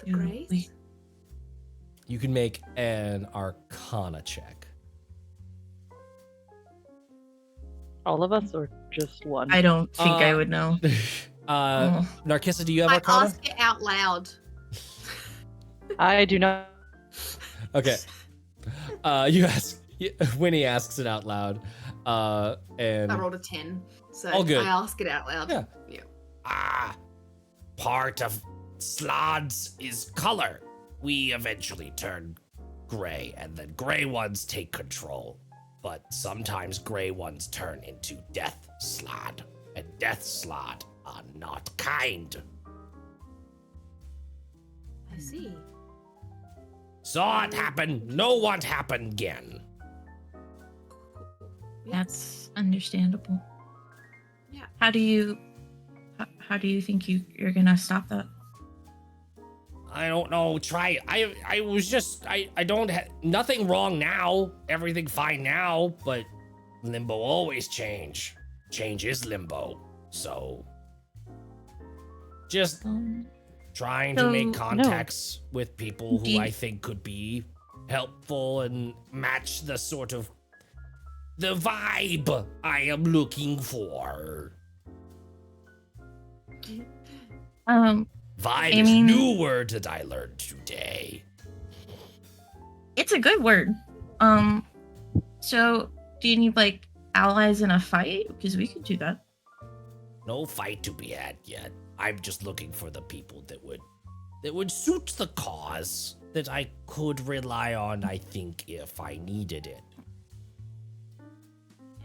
The Greys? You can make an Arcana check. All of us, or just one? I don't think I would know. Narkissa, do you have I Arcana? ask it out loud. I do not. Okay. Winnie asks it out loud. And I rolled a 10, so all good. I ask it out loud. Yeah. Part of Slods is color. We eventually turn gray, and then gray ones take control. But sometimes gray ones turn into Death Slod, and Death Slod are not kind. I see. Saw it happen, no what happened again. That's understandable. Yeah. How do you think you're gonna stop that? I don't know, try. I was just, I don't have, nothing wrong now. Everything fine now, but limbo always change. Change is limbo. So, just trying to make contacts with people who I think could be helpful and match the sort of, the vibe I am looking for. Vibe is new word that I learned today. It's a good word. So do you need like allies in a fight? Because we could do that. No fight to be had yet. I'm just looking for the people that would suit the cause that I could rely on, I think, if I needed it.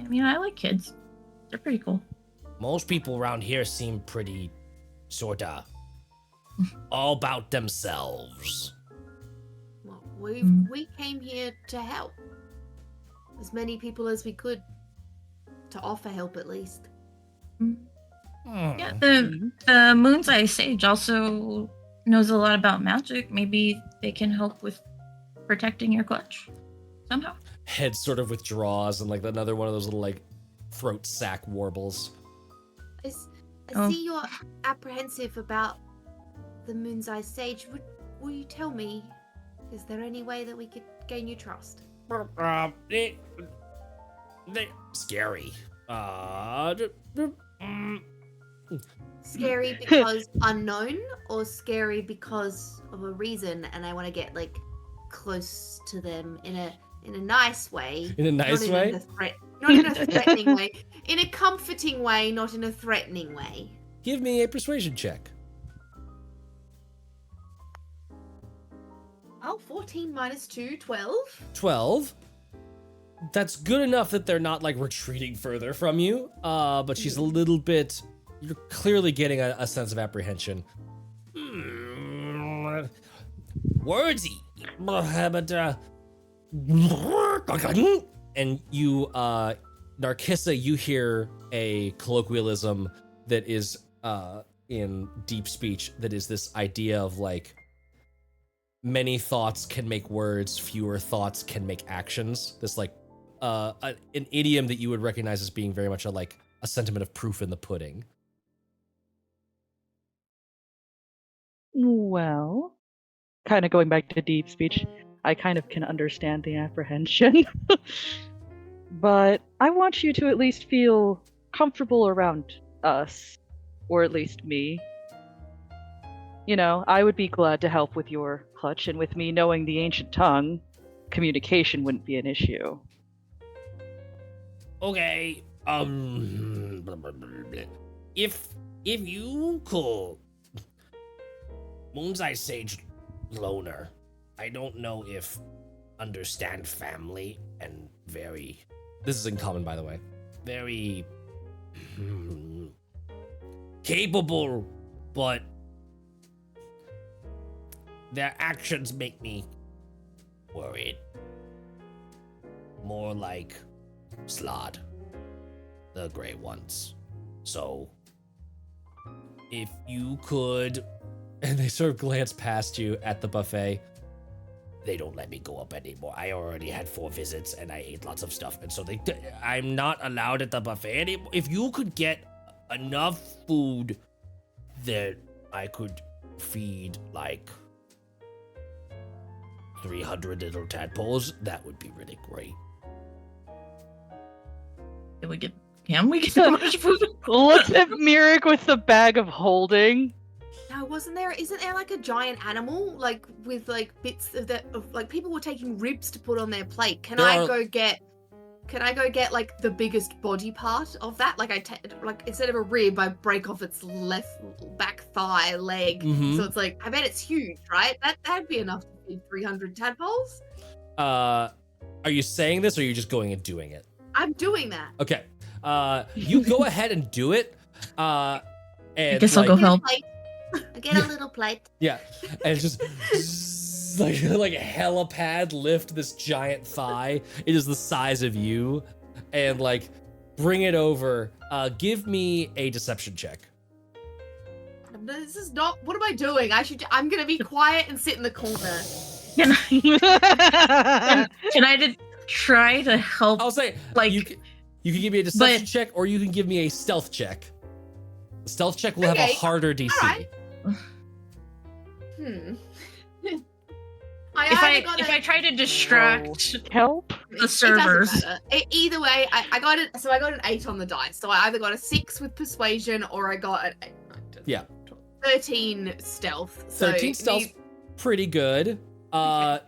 I mean, I like kids. They're pretty cool. Most people around here seem pretty sorta all about themselves. Well, we came here to help. As many people as we could. To offer help, at least. Yeah, the Moon's Eye Sage also knows a lot about magic. Maybe they can help with protecting your clutch somehow. Head sort of withdraws and like another one of those little like throat sac warbles. I see you're apprehensive about the Moon's Eye Sage. Will you tell me, is there any way that we could gain your trust? They scary. Scary because unknown, or scary because of a reason, and I want to get like close to them in a nice way. In a nice way? Not in a threatening way. In a comforting way, not in a threatening way. Give me a persuasion check. Oh, 14 minus 2, 12. 12. That's good enough that they're not like retreating further from you. But she's a little bit. You're clearly getting a sense of apprehension. Wordsy. But and you, Narkissa, you hear a colloquialism that is in deep speech that is this idea of like many thoughts can make words, fewer thoughts can make actions. This like an idiom that you would recognize as being very much a sentiment of proof in the pudding. Well, kind of going back to deep speech, I kind of can understand the apprehension. But I want you to at least feel comfortable around us, or at least me. You know, I would be glad to help with your clutch, and with me knowing the ancient tongue, communication wouldn't be an issue. Okay, if you could, Moon's Eye Sage loner, I don't know if understand family and very, this is in common by the way, very capable, but their actions make me worried. More like Slod, the gray ones. So, if you could, and they sort of glance past you at the buffet. They don't let me go up anymore. I already had 4 visits and I ate lots of stuff, and so I'm not allowed at the buffet anymore. If you could get enough food that I could feed like 300 little tadpoles, that would be really great. Can we get so much food? Looks at Miirik with the bag of holding. No, isn't there like a giant animal, like with like bits of that, of like people were taking ribs to put on their plate? Can I go get like the biggest body part of that? Like like instead of a rib, I break off its left back thigh, leg. Mhm. So it's like, I bet it's huge, right? That'd be enough to feed 300 tadpoles. Are you saying this or are you just going and doing it? I'm doing that. Okay. You go ahead and do it. And I guess I'll go help. I get a little plate. Yeah, and it's just like a helipad lift this giant thigh. It is the size of you, and like bring it over. Give me a deception check. This is not. What am I doing? I'm gonna be quiet and sit in the corner. Can I just try to help? I'll say like you can give me a deception check, or you can give me a stealth check. The stealth check will have a harder DC. All right. If I try to distract help the servers. Either way, I got it. So I got an 8 on the dice. So I either got a 6 with persuasion, or I got an 13 stealth. So 13 stealth, pretty good.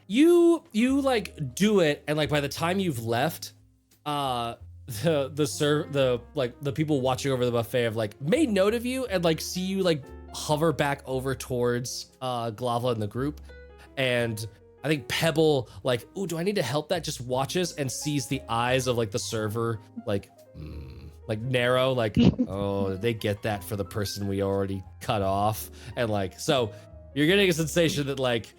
You like do it, and like by the time you've left, the people watching over the buffet have like made note of you and like see you like hover back over towards Glava and the group, and I think Pebble like, ooh, do I need to help that? Just watches and sees the eyes of like the server like narrow, like oh, they get that for the person we already cut off, and like so you're getting a sensation that like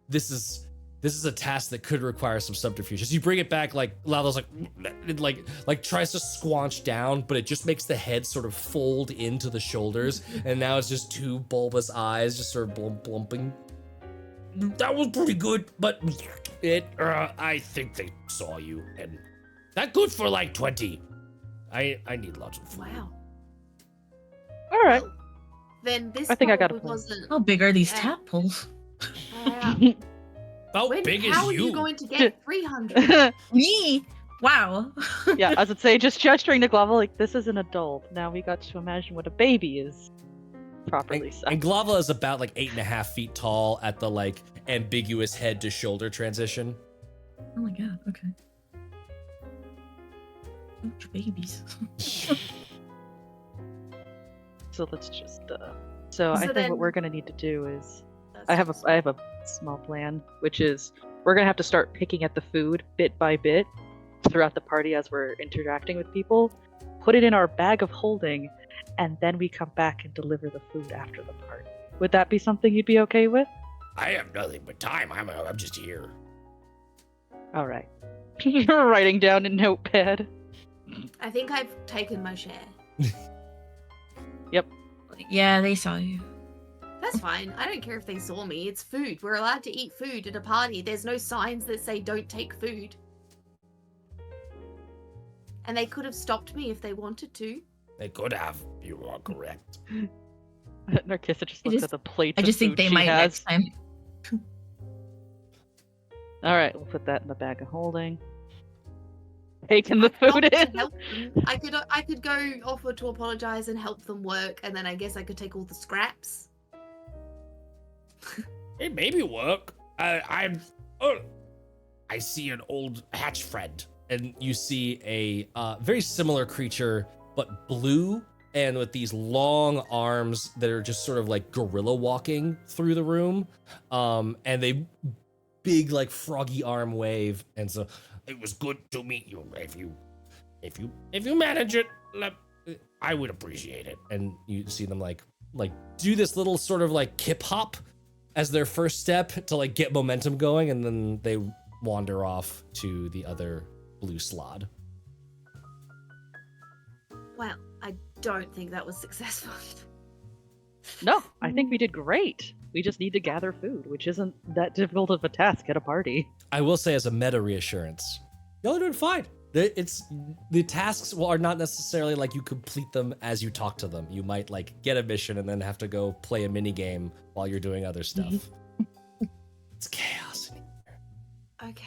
this is a task that could require some subterfuge. As you bring it back, like Lalo's like tries to squanch down, but it just makes the head sort of fold into the shoulders, and now it's just 2 bulbous eyes just sort of blumping. That was pretty good, but I think they saw you, and that good for like 20. I need lots of food. Wow. All right. Well, then this I think I got a probably plan. wasn't. How big are these Yeah. tadpoles? How big is How are you? you going to get 300? Me? Wow. Yeah, I would say just gesturing to Glava like this is an adult. Now we got to imagine what a baby is properly sized. And Glava is about like 8.5 feet tall at the like ambiguous head to shoulder transition. Oh my god. Okay. Huge babies. So let's just so I So think then- what we're gonna need to do is That's I have awesome. a small plan, which is we're gonna have to start picking at the food bit by bit throughout the party as we're interacting with people, put it in our bag of holding, and then we come back and deliver the food after the party. Would that be something you'd be okay with? I have nothing but time. I'm just here. All right. You're writing down a notepad. I think I've taken my share. Yeah, they saw you. That's fine. I don't care if they saw me. It's food. We're allowed to eat food at a party. There's no signs that say don't take food. And they could have stopped me if they wanted to. They could have. You are correct. Narkissa just I looks just- at the plates I of just think food they she might has. next time. All right, we'll put that in the bag of holding. Taking the I'd food love to in. help them. I could go offer to apologize and help them work, and then I guess I could take all the scraps. It maybe work. I see an old hatch friend, and you see a very similar creature, but blue and with these long arms that are just sort of like gorilla walking through the room, and they big like froggy arm wave, and so it was good to meet you. If you manage it, I would appreciate it. And you see them like do this little sort of like kip hop as their first step to like get momentum going, and then they wander off to the other blue slod. Well, I don't think that was successful. No, I think we did great. We just need to gather food, which isn't that difficult of a task at a party. I will say as a meta reassurance, y'all are doing fine. The tasks are not necessarily like you complete them as you talk to them. You might like get a mission and then have to go play a mini game while you're doing other stuff. It's chaos. Okay.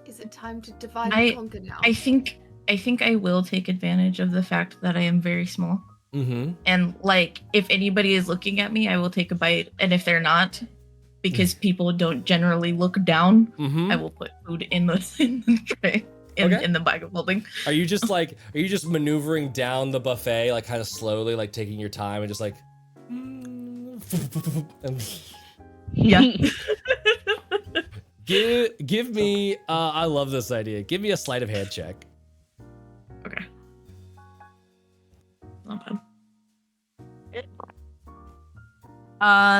Is it time to divide I- and conquer now? I think I will take advantage of the fact that I am very small. Mm-hmm. And like if anybody is looking at me, I will take a bite. And if they're not, because people don't generally look down, Mm-hmm. I will put food in the tray. Okay. In the bag of holding. Are you just maneuvering down the buffet, like kind of slowly, like taking your time and just like and Yeah. give me I love this idea. Give me a sleight of hand check. Okay. Not bad.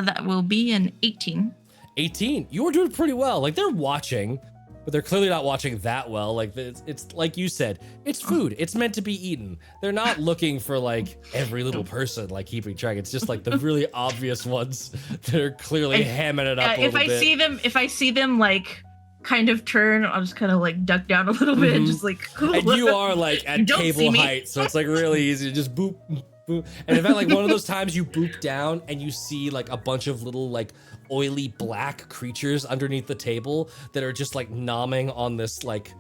That will be an 18. 18. You were doing pretty well. Like they're watching, but they're clearly not watching that well. Like it's like you said, it's food. It's meant to be eaten. They're not looking for like every little person like keeping track. It's just like the really obvious ones that are clearly hamming it up a If little bit. if I see them like kind of turn, I'll just kind of like duck down a little bit and Mhm. just like. And you are like You at don't see table me. height, so it's like really easy to just boop, boop. And in fact, like one of those times you boop down and you see like a bunch of little like oily black creatures underneath the table that are just like nomming on this like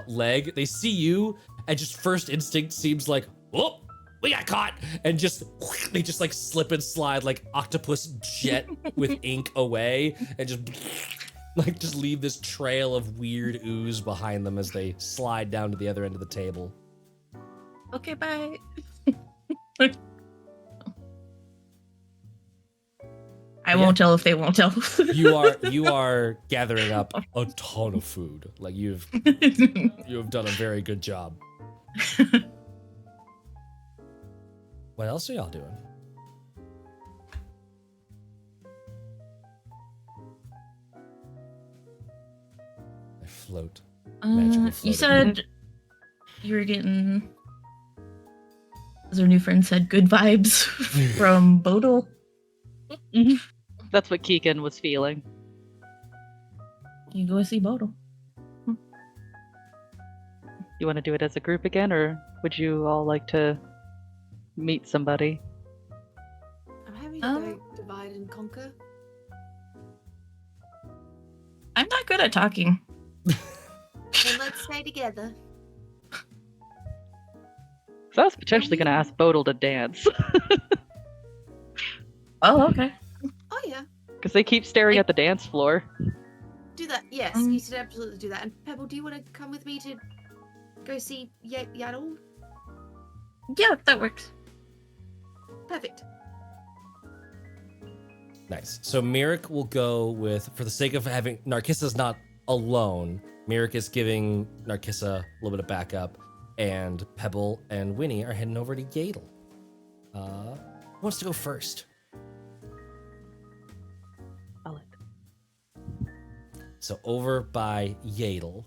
leg. They see you and just first instinct seems like, oh, we got caught, and just they just like slip and slide like octopus jet with ink away and just leave this trail of weird ooze behind them as they slide down to the other end of the table. Okay, bye. I won't tell if they won't tell. You are gathering up a ton of food. Like you have done a very good job. What else are y'all doing? I float. Magical You floating. said you were getting, as our new friend said, good vibes from Bodil. That's what Keegan was feeling. You go see Bodil. You want to do it as a group again, or would you all like to meet somebody? Don't divide and conquer. I'm not good at talking. Then let's stay together. So I was potentially going to ask Bodil to dance. Oh, okay. Oh yeah, Because they keep staring at the dance floor. do that. Yes, you should absolutely do that. And Pebble, do you want to come with me to go see Yaddle? Yeah, that works. Perfect. Nice. So Miirik will go with, for the sake of having Narkissa's not alone, Miirik is giving Narkissa a little bit of backup, and Pebble and Winny are heading over to Yaddle. Who wants to go first? I'll let So over by Yaddle,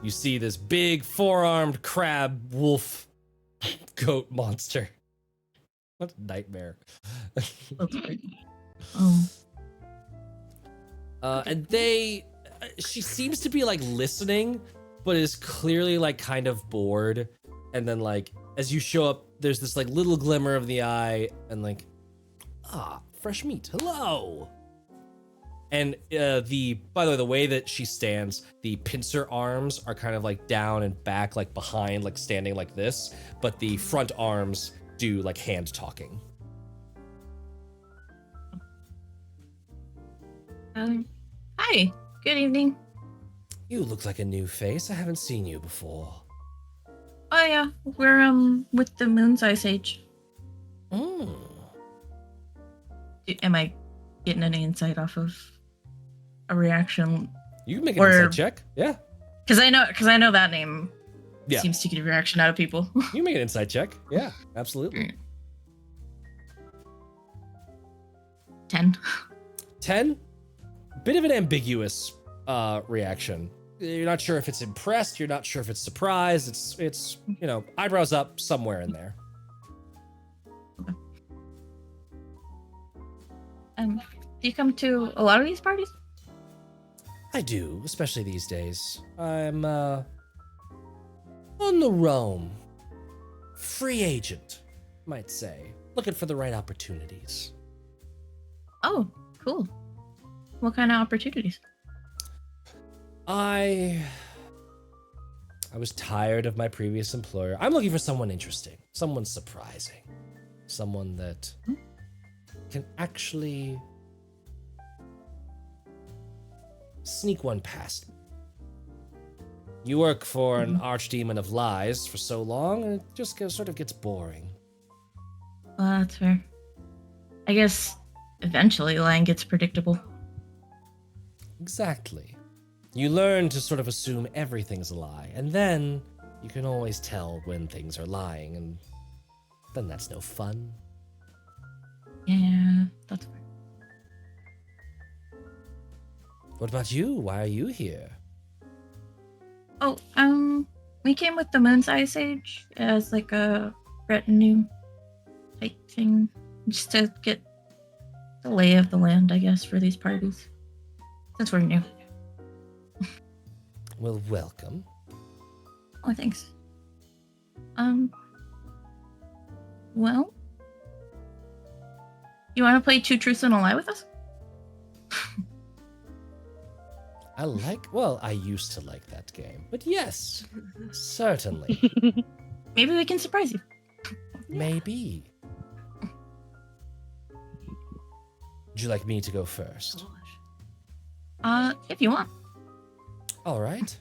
you see this big four-armed crab wolf goat monster. What a nightmare. That's great. And she seems to be like listening, but is clearly like kind of bored. And then like, as you show up, there's this like little glimmer of the eye and like, fresh meat, hello. And by the way, the way that she stands, the pincer arms are kind of like down and back, like behind, like standing like this, but the front arms do like hand talking. Hi. Good evening. You look like a new face. I haven't seen you before. Oh yeah, we're with the Moon's Eye Sage. Mm. Am I getting any insight off of a reaction? You can make an insight check. Yeah. Because I know that name Yeah. seems to get a reaction out of people. You can make an insight check. Yeah, absolutely. 10. 10? Bit of an ambiguous reaction. You're not sure if it's impressed. You're not sure if it's surprised. It's eyebrows up somewhere in there. Do you come to a lot of these parties? I do, especially these days. I'm on the roam. Free agent, might say. Looking for the right opportunities. Oh, cool. What kind of opportunities? I was tired of my previous employer. I'm looking for someone interesting, someone surprising, someone that can actually sneak one past me. You work for an archdemon of lies for so long, and it just sort of gets boring. Well, that's fair. I guess eventually lying gets predictable. Exactly. You learn to sort of assume everything's a lie, and then you can always tell when things are lying, and then that's no fun. Yeah, that's fair. What about you? Why are you here? Oh, we came with the Moon's Eye Sage as like a retinue type thing, just to get the lay of the land, I guess, for these parties, since we're new. Well, welcome. Oh, thanks. Well, you want to play Two Truths and a Lie with us? I used to like that game, but yes, certainly. Maybe we can surprise you. Maybe. Would you like me to go first? If you want. All right.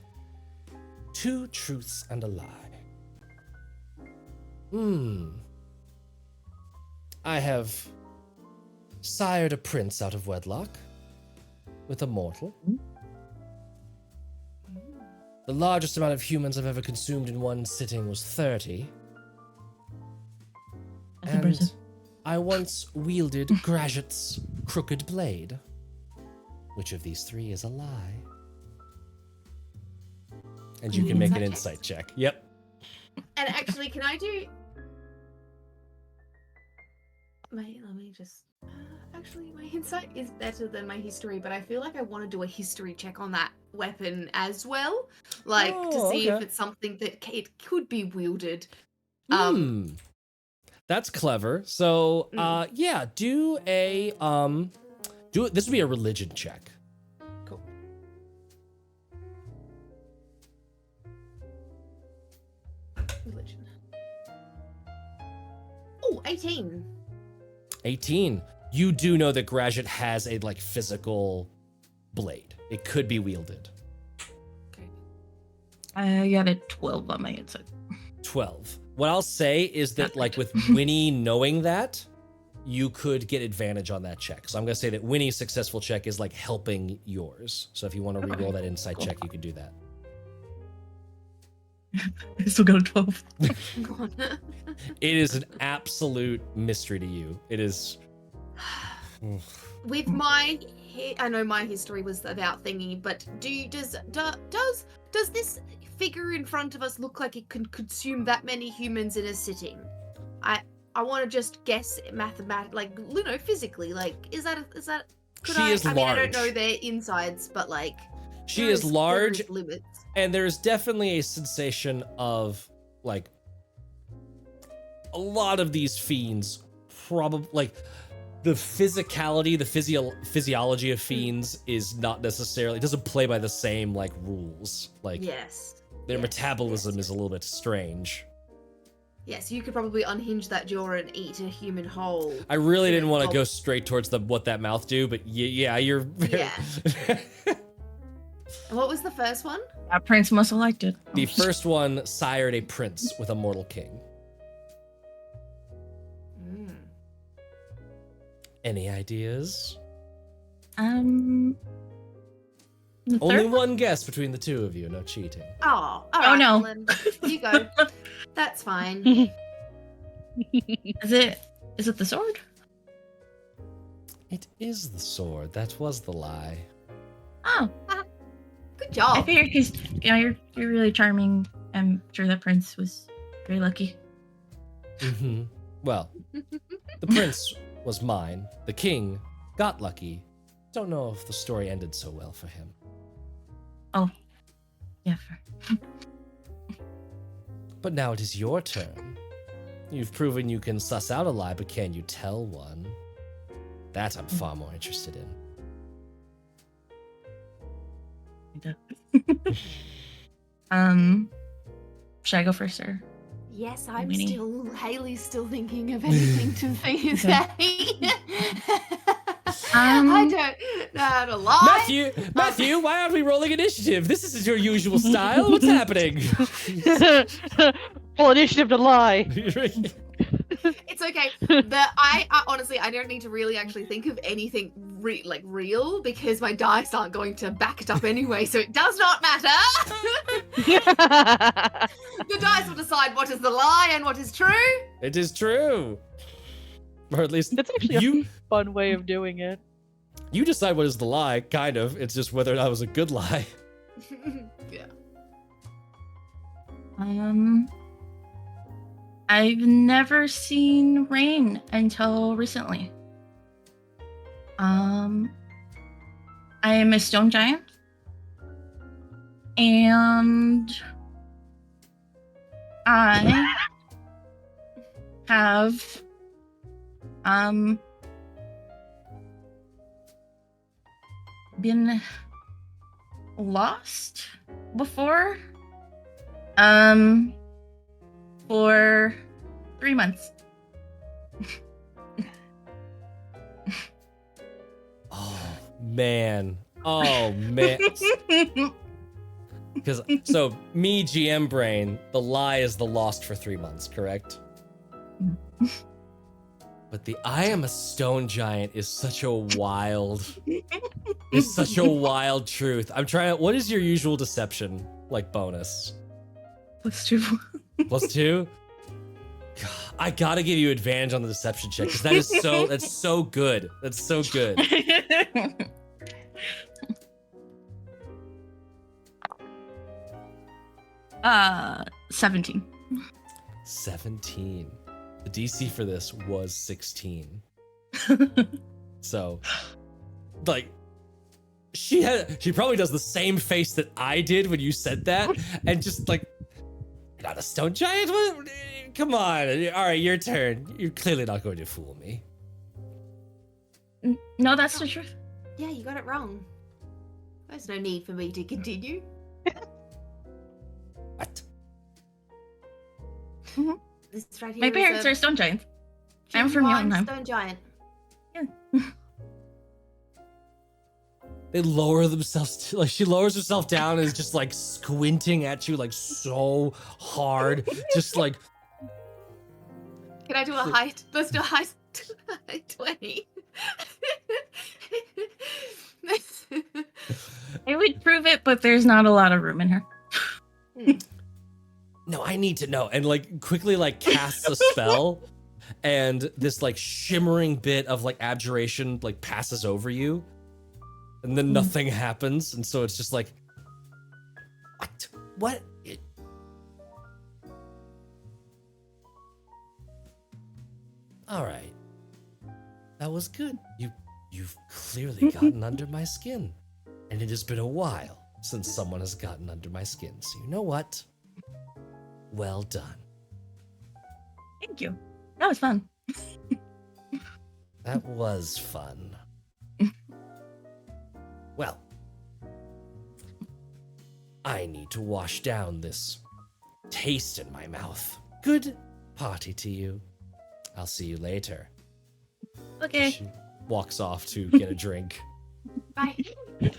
2 truths and a lie. I have sired a prince out of wedlock with a mortal. The largest amount of humans I've ever consumed in one sitting was 30. That's impressive. I once wielded Grajit's crooked blade. Which of these 3 is a lie? And you can make an insight check. Yep. And actually, can I do? Let me just. Actually, my insight is better than my history, but I feel like I want to do a history check on that weapon as well, like to see if it's something that it could be wielded. That's clever. So, yeah, do a this would be a religion check. Cool. Religion. Oh, 18. 18. You do know that Grajit has a like physical blade. It could be wielded. Okay. I got a 12 on my insight. 12. What I'll say is that like with Winny knowing that, you could get advantage on that check. So I'm gonna say that Winnie's successful check is like helping yours. So if you want to reroll that insight Cool. check, you can do that. I still got a 12. God. It is an absolute mystery to you. It is. With my, I know my history was about thingy, but does this figure in front of us look like it can consume that many humans in a sitting? I want to just guess like physically, like is that? She is I mean, I large. don't know their insides, but like She there is large, there is limits. and there's definitely a sensation of like a lot of these fiends probably like the physicality, the physiology of fiends is not necessarily, doesn't play by the same like rules. Like Yes. their Yes, metabolism yes. is a little bit strange. Yes, you could probably unhinge that jaw and eat a human whole. I really didn't want to Oh. go straight towards what that mouth do, but yeah, you're. Yeah. And what was the first one? That prince must have liked it. The first one sired a prince with a mortal king. Mm. Any ideas? The Only third one guess between the two of you, no cheating. Oh, all Oh, right, no. well then, you go. That's fine. Is it the sword? It is the sword. That was the lie. Oh, Good I job. figured because you're really charming. I'm sure that prince was very lucky. Mm-hmm. Well, the prince was mine. The king got lucky. Don't know if the story ended so well for him. Yeah. But now it is your turn. You've proven you can suss out a lie, but can you tell one? That I'm far more interested in. Should I go first, sir? Yes, I'm Winnie. still. Haley's still thinking of anything to say. I don't know how to lie. Matthew, why aren't we rolling initiative? This isn't your usual style. What's happening? Full initiative to lie. It's okay. I honestly, I don't need to really actually think of anything real because my dice aren't going to back it up anyway, so it does not matter. The dice will decide what is the lie and what is true. It is true. Or at least That's actually you a fun way of doing it. you decide what is the lie, kind of. It's just whether or not it was a good lie. Yeah. I've never seen rain until recently. I am a stone giant. And I have been lost before for 3 months. Oh man. Because so me GM brain, the lie is the lost for 3 months, correct? But the I am a stone giant is such a wild truth. I'm trying to, what is your usual deception like bonus? +2. +2? God, I gotta give you advantage on the deception check because that's so good. That's so good. 17. 17. The DC for this was 16. So, like, she probably does the same face that I did when you said that, and just like, Not a stone giant? What? Come on. All right, your turn. You're clearly not going to fool me. No, that's the truth. Yeah, you got it wrong. There's no need for me to continue. What? This right here My is parents a are stone giants. I'm from genuine Jotunheim. stone giant. They lower themselves, like she lowers herself down and is just like squinting at you like so hard. Just like, Can I do a height? Let's do a height 20. I would prove it, but there's not a lot of room in her. no, I need to know. And like quickly like casts a spell and this like shimmering bit of like abjuration like passes over you. And then nothing happens, and so it's just like, what? What? All right, that was good. You've clearly gotten under my skin, and it has been a while since someone has gotten under my skin. So you know what? Well done. Thank you. That was fun. That was fun. Well, I need to wash down this taste in my mouth. Good party to you. I'll see you later. Okay. She walks off to get a drink. Bye. It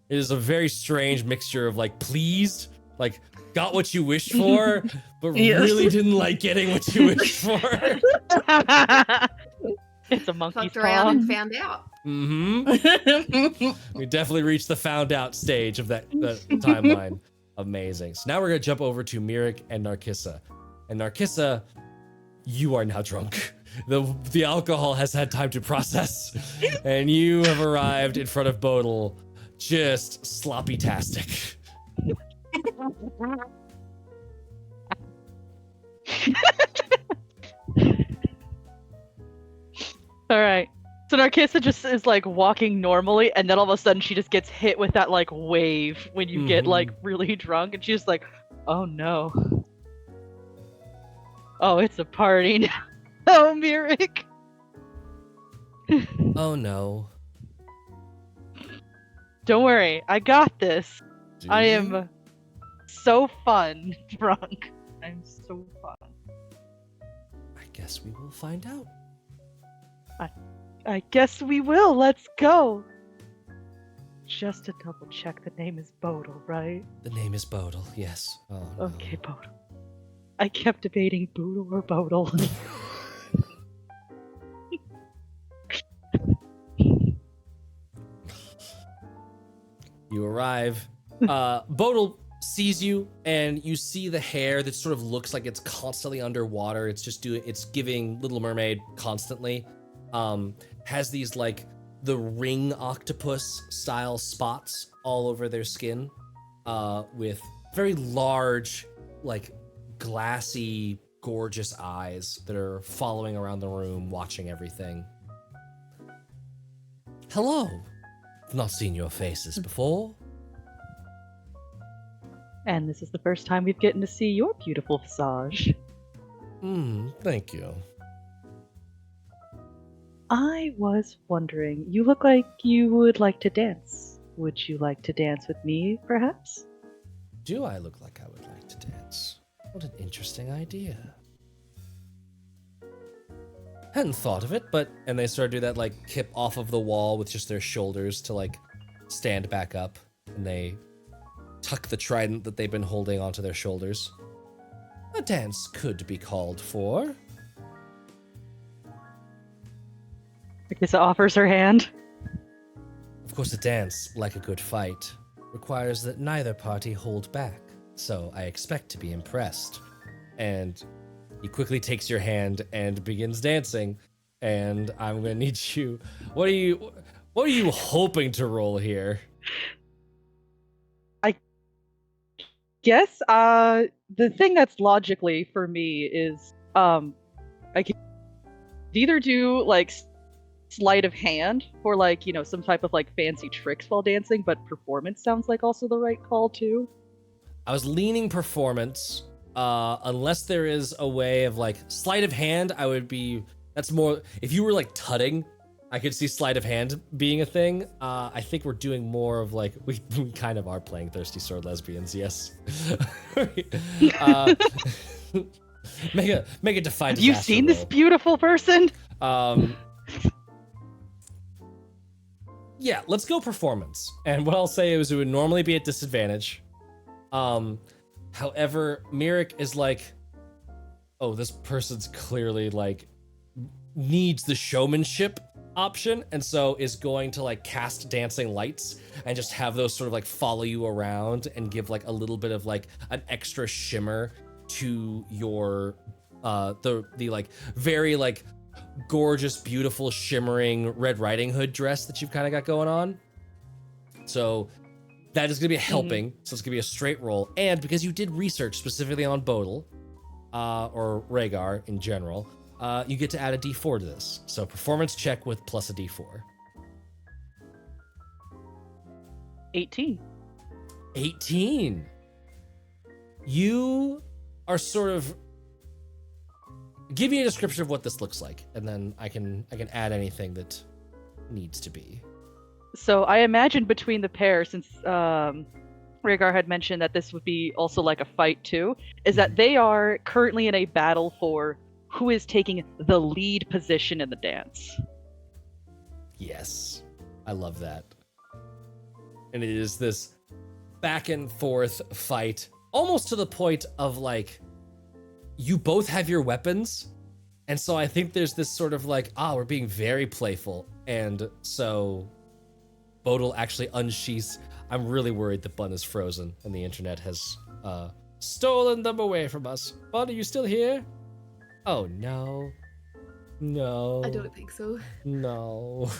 is a very strange mixture of like pleased, like got what you wished for, but Yes. really didn't like getting what you wished for. It's a monkey's Fucked around paw. and found out. Mm-hmm. We definitely reached the found out stage of that timeline. Amazing. So now we're gonna jump over to Miirik and Narkissa. And Narkissa, you are now drunk. The alcohol has had time to process, and you have arrived in front of Bodil, just sloppy-tastic. All right. So Narkissa just is like walking normally, and then all of a sudden she just gets hit with that like wave when you get like really drunk, and she's like, "Oh no! Oh, it's a party now! Oh, Miirik!" Oh no. Don't worry, I got this. Do I you? am so fun drunk. I'm so fun. I guess we will find out. I guess we will. Let's go. Just to double check, the name is Bodil, right? The name is Bodil, yes. Oh, no. Okay, Bodil. I kept debating Boodle or Bodil. You arrive. Bodil sees you, and you see the hair that sort of looks like it's constantly underwater. It's just it's giving Little Mermaid constantly. Has these like the ring octopus style spots all over their skin, with very large, like glassy, gorgeous eyes that are following around the room, watching everything. Hello. I've not seen your faces before. And this is the first time we've gotten to see your beautiful visage. Thank you. I was wondering, you look like you would like to dance. Would you like to dance with me, perhaps? Do I look like I would like to dance? What an interesting idea. Hadn't thought of it, but... And they sort of do that, like, kip off of the wall with just their shoulders to, like, stand back up. And they tuck the trident that they've been holding onto their shoulders. A dance could be called for. Narkissa offers her hand. Of course, a dance, like a good fight, requires that neither party hold back. So I expect to be impressed. And he quickly takes your hand and begins dancing. And I'm gonna need you. What are you hoping to roll here? I guess the thing that's logically for me is I could either do like sleight of hand or like, some type of like fancy tricks while dancing, but performance sounds like also the right call too. I was leaning performance, unless there is a way of like sleight of hand. I would be. That's more. If you were like tutting, I could see sleight of hand being a thing. I think we're doing more of like we kind of are playing Thirsty Sword Lesbians. Yes. Make a defy Have disaster you seen this roll. beautiful person? Yeah, let's go performance. And what I'll say is it would normally be at disadvantage. However, Miirik is like, oh, this person's clearly like needs the showmanship option, and so is going to like cast dancing lights and just have those sort of like follow you around and give like a little bit of like an extra shimmer to your the like very like gorgeous, beautiful, shimmering Red Riding Hood dress that you've kind of got going on. So that is going to be a helping. So it's going to be a straight roll. And because you did research specifically on Bodil, or Rhaegar in general, you get to add a d4 to this. So performance check with plus a d4. 18. 18. You are sort of... Give me a description of what this looks like, and then I can add anything that needs to be. So I imagine between the pair, since Rhaegar had mentioned that this would be also like a fight too, is that they are currently in a battle for who is taking the lead position in the dance. Yes, I love that. And it is this back and forth fight, almost to the point of like, you both have your weapons, and so I think there's this sort of like, we're being very playful, and so Bodil actually unsheaths. I'm really worried that Bun is frozen and the internet has stolen them away from us. Bun, are you still here? Oh no. No. I don't think so. No.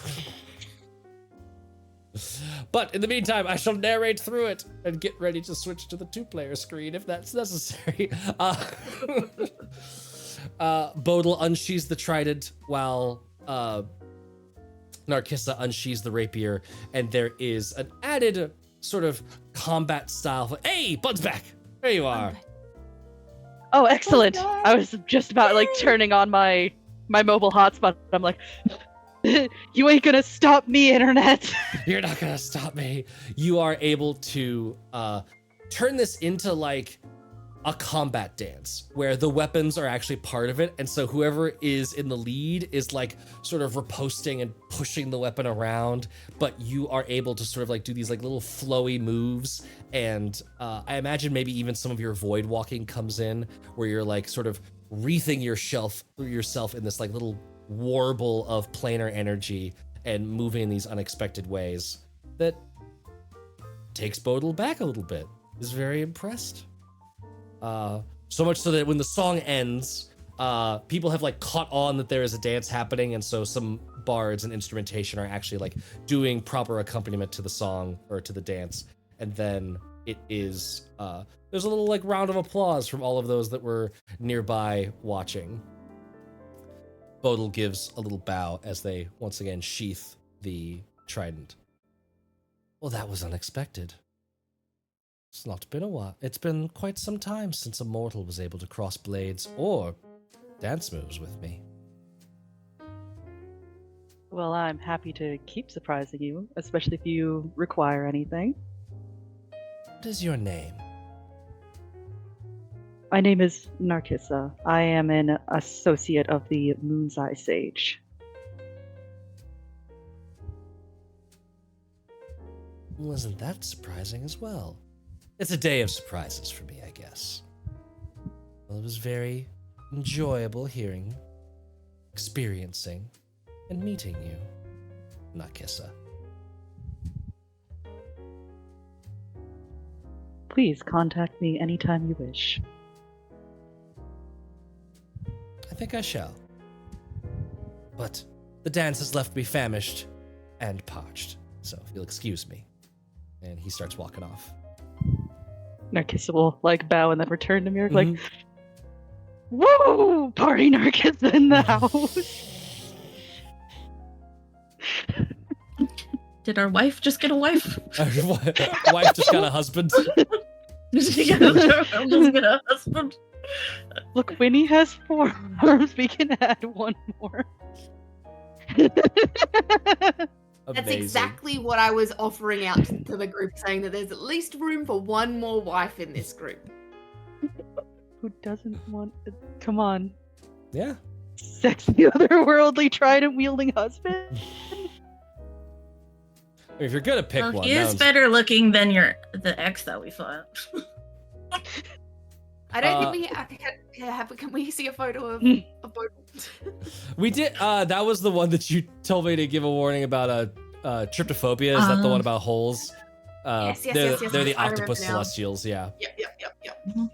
But in the meantime, I shall narrate through it and get ready to switch to the 2-player screen if that's necessary. Bodil unsheathes the trident while Narkissa unsheathes the rapier, and there is an added sort of combat style. Hey, Bud's back! There you are. Oh, excellent! I was just about like turning on my mobile hotspot. I'm like, you ain't gonna stop me, internet. You're not gonna stop me. You are able to turn this into like a combat dance where the weapons are actually part of it, and so whoever is in the lead is like sort of riposting and pushing the weapon around, but you are able to sort of like do these like little flowy moves, and I imagine maybe even some of your void walking comes in where you're like sort of wreathing yourself in this like little warble of planar energy and moving in these unexpected ways that takes Bodil back a little bit. Is very impressed. So much so that when the song ends, people have like caught on that there is a dance happening, and so some bards and instrumentation are actually like doing proper accompaniment to the song or to the dance, and then it is there's a little like round of applause from all of those that were nearby watching. Bodil gives a little bow as they once again sheath the trident. Well, that was unexpected. It's not been a while. It's been quite some time since a mortal was able to cross blades or dance moves with me. Well, I'm happy to keep surprising you, especially if you require anything. What is your name? My name is Narkissa. I am an associate of the Moon's Eye Sage. Wasn't that surprising as well? It's a day of surprises for me, I guess. Well, it was very enjoyable hearing, experiencing, and meeting you, Narkissa. Please contact me anytime you wish. I think I shall. But the dance has left me famished and parched, so if you'll excuse me. And he starts walking off. Narkissa will like bow and then return to Miirik like, woo! Party Narkissa in the house! Did our wife just get a wife? Wife just got a husband. She goes, I'm just gonna husband. Look, Winny has 4 arms. We can add 1 more. That's Amazing. exactly what I was offering out to the group, saying that there's at least room for 1 more wife in this group. Who doesn't want? Come on, Yeah. sexy otherworldly trident wielding husband. If you're gonna pick Well, one, he that is one's- better looking than the ex that we fought. I don't think can we see a photo of both? we did. That was the one that you told me to give a warning about. Tryptophobia. Is that the one about holes? Yes, they're yes, the I remember octopus now. celestials. Yeah.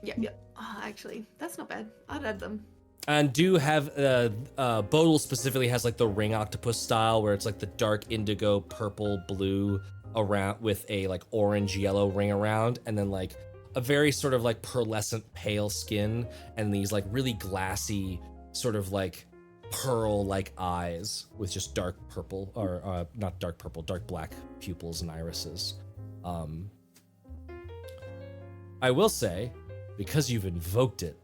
Yep. Oh, actually, that's not bad. I'd add them. And do have Bodil specifically has like the ring octopus style where it's like the dark indigo, purple, blue around with a like orange yellow ring around, and then like a very sort of like pearlescent pale skin and these like really glassy sort of like pearl like eyes with just dark purple or not dark purple, dark black pupils and irises. I will say, because you've invoked it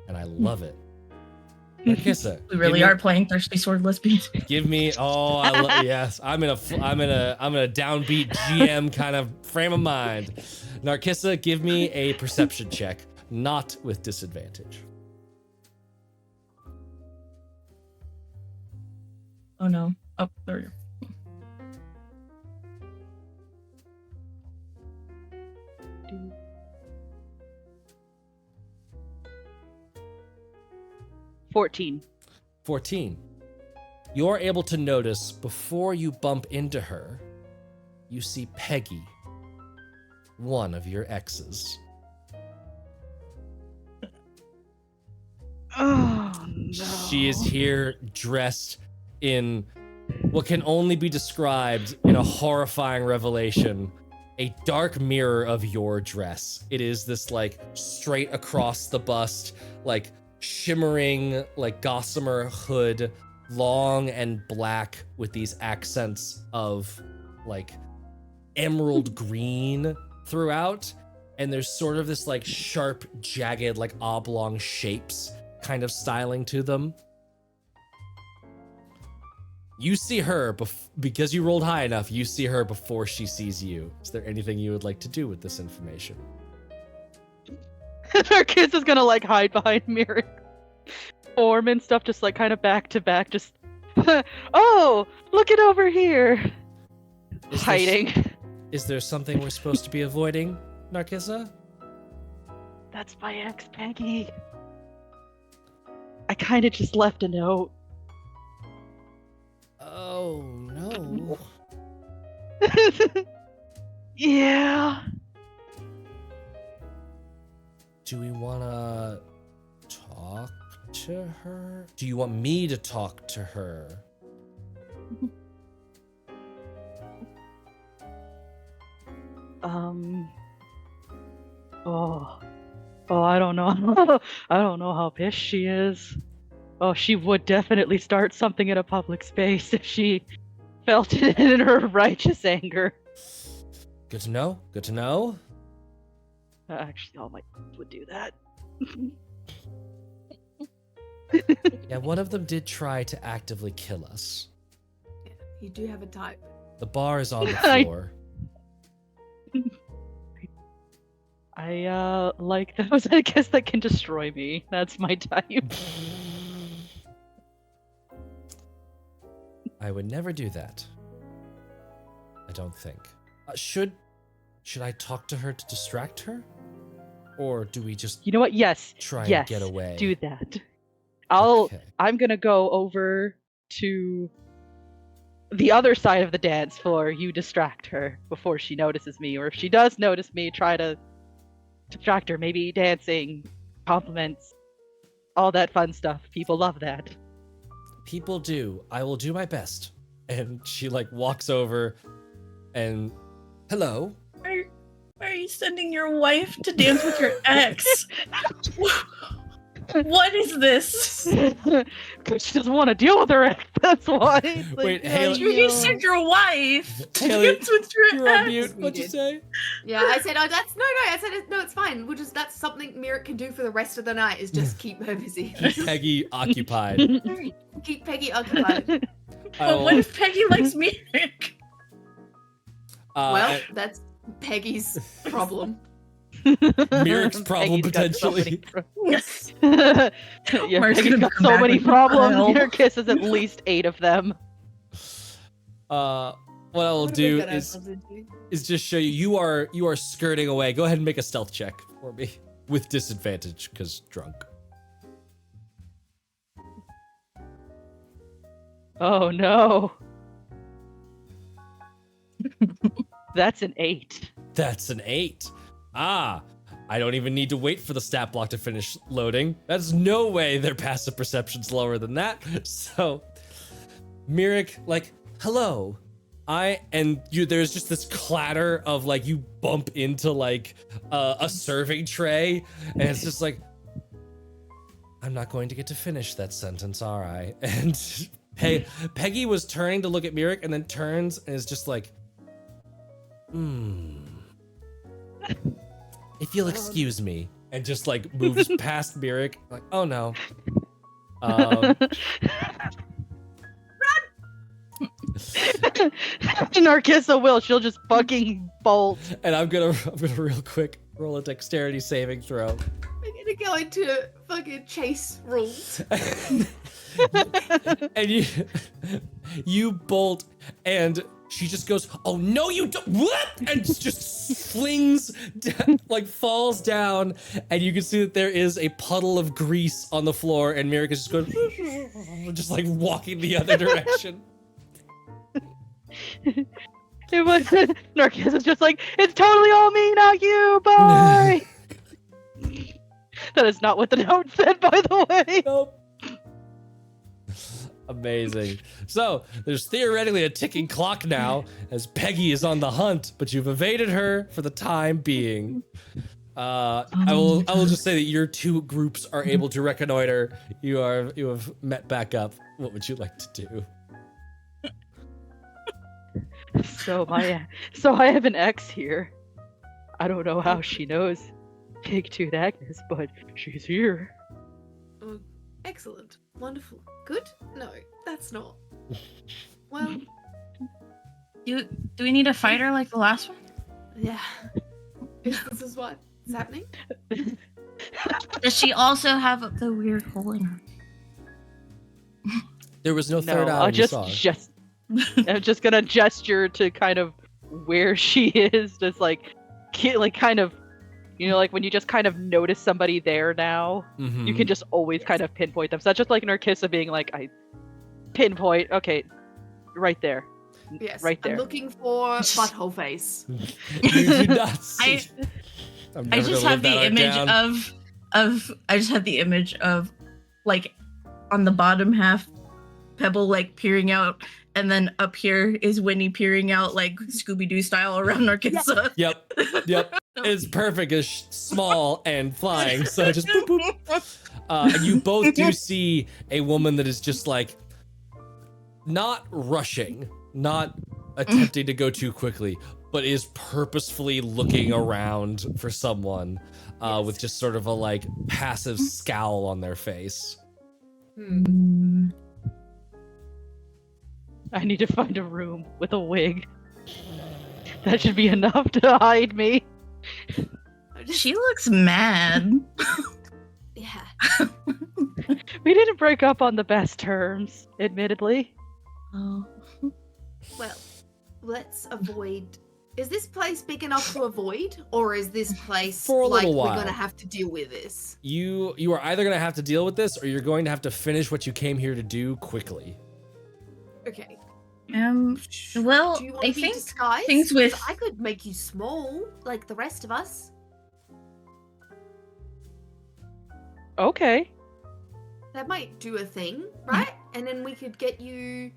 and I love it, Narkissa, We really are playing Thirsty Sword Lesbians. give me yes, I'm in a downbeat GM kind of frame of mind. Narkissa, give me a perception check, not with disadvantage. Oh no. Oh, there we go. 14. 14. You're able to notice before you bump into her, you see Peggy, one of your exes. Oh no. She is here dressed in what can only be described in a horrifying revelation, a dark mirror of your dress. It is this like straight across the bust, like shimmering, like gossamer hood, long and black with these accents of like emerald green throughout. And there's sort of this like sharp, jagged, like oblong shapes kind of styling to them. You see her because you rolled high enough. You see her before she sees you. Is there anything you would like to do with this information? Our kids is gonna like hide behind Miirik form and stuff, just like kind of back to back, just oh, look it over here. Hiding. Is there something we're supposed to be avoiding, Narkissa? That's my ex, Peggy. I kind of just left a note. Oh no. Yeah. Do we want to talk to her? Do you want me to talk to her? Oh, I don't know. I don't know how pissed she is. Oh, she would definitely start something in a public space if she felt it in her righteous anger. Good to know. Good to know. Actually, all my would do that. Yeah, one of them did try to actively kill us. Yeah, you do have a type. The bar is on the I- floor. I like those, I guess, that can destroy me. That's my type. I would never do that. I don't think. Should I talk to her to distract her? Or do we just You know what? Yes. try yes. and get away? Do that. Okay. I'm gonna go over to the other side of the dance floor. You distract her before she notices me, or if she does notice me, try to distract her. Maybe dancing, compliments, all that fun stuff. People love that. People do. I will do my best. And she like walks over and hello. Why are you sending your wife to dance with your ex? What is this? Because she doesn't want to deal with her ex. That's why. It's like, Wait, Haley- You said your wife. Haley, Dance with your You're on ex. mute. What'd you say? Yeah, I said, oh, that's no. I said, no, it's fine. That's something Miirik can do for the rest of the night is just keep her busy. Keep Peggy occupied. Keep Peggy occupied. But what if Peggy likes Miirik? Well, that's Peggy's problem. Miirik's problem Peggy's got so many potentially. Yes. Yeah, Mark's Peggy's gonna got come so back many with problems. help. Narkissa has at least 8 of them. What I will What have we do got is ourselves into? just show you. You are skirting away. Go ahead and make a stealth check for me with disadvantage because drunk. Oh no. That's an 8. That's an 8. Ah, I don't even need to wait for the stat block to finish loading. That's no way their passive perception's lower than that. So, Miirik, like, hello. There's just this clatter of like you bump into like a serving tray, and it's just like, I'm not going to get to finish that sentence, are I? And hey, Peggy was turning to look at Miirik and then turns and is just like, if you'll excuse me, and just like moves past Miirik, like, oh no. Narkissa will. She'll just fucking bolt. And I'm gonna real quick roll a dexterity saving throw. We're gonna go into fucking chase rules. And you bolt, and she just goes, oh no you don't, what? And just flings, like falls down, and you can see that there is a puddle of grease on the floor, and Miirik is just going, just like walking the other direction. It was Narkissa's just like, it's totally all me, not you, bye! That is not what the note said, by the way. Nope. Amazing. So there's theoretically a ticking clock now, as Peggy is on the hunt, but you've evaded her for the time being. I will just say that your two groups are able to reconnoiter. You have met back up. What would you like to do? So I have an ex here. I don't know how she knows Pigtooth Agnes, but she's here. Oh, excellent. Wonderful. Good? No, that's not. Well, Do we need a fighter like the last one? yeah. This is what's happening? Does she also have the weird hole in her? There was no third eye I'll when you saw her. I'm just gonna gesture to kind of where she is, just like kind of, like when you just kind of notice somebody there now, you can just always kind of pinpoint them. So that's just like Narkissa being like, I pinpoint, okay, right there. Yes. Right there. I'm looking for butthole face. You do not see. I'm I never just gonna have live the that image down. of I just have the image of like on the bottom half Pebble like peering out, and then up here is Winny peering out like Scooby-Doo style around Narkissa. Yep. It's perfect. It's small and flying, so just boop boop. And you both do see a woman that is just like not rushing, not attempting to go too quickly, but is purposefully looking around for someone with just sort of a like passive scowl on their face. I need to find a room with a wig. That should be enough to hide me. She looks mad. Yeah. We didn't break up on the best terms, admittedly. Oh. Well, let's avoid. Is this place big enough to avoid, or is this place For a like little while. we're gonna have to deal with this? You are either gonna have to deal with this, or you're going to have to finish what you came here to do quickly. Okay. Well, Do you want I to be think disguised? things with 'Cause I could make you small, like the rest of us. Okay. That might do a thing, right? And then we could get you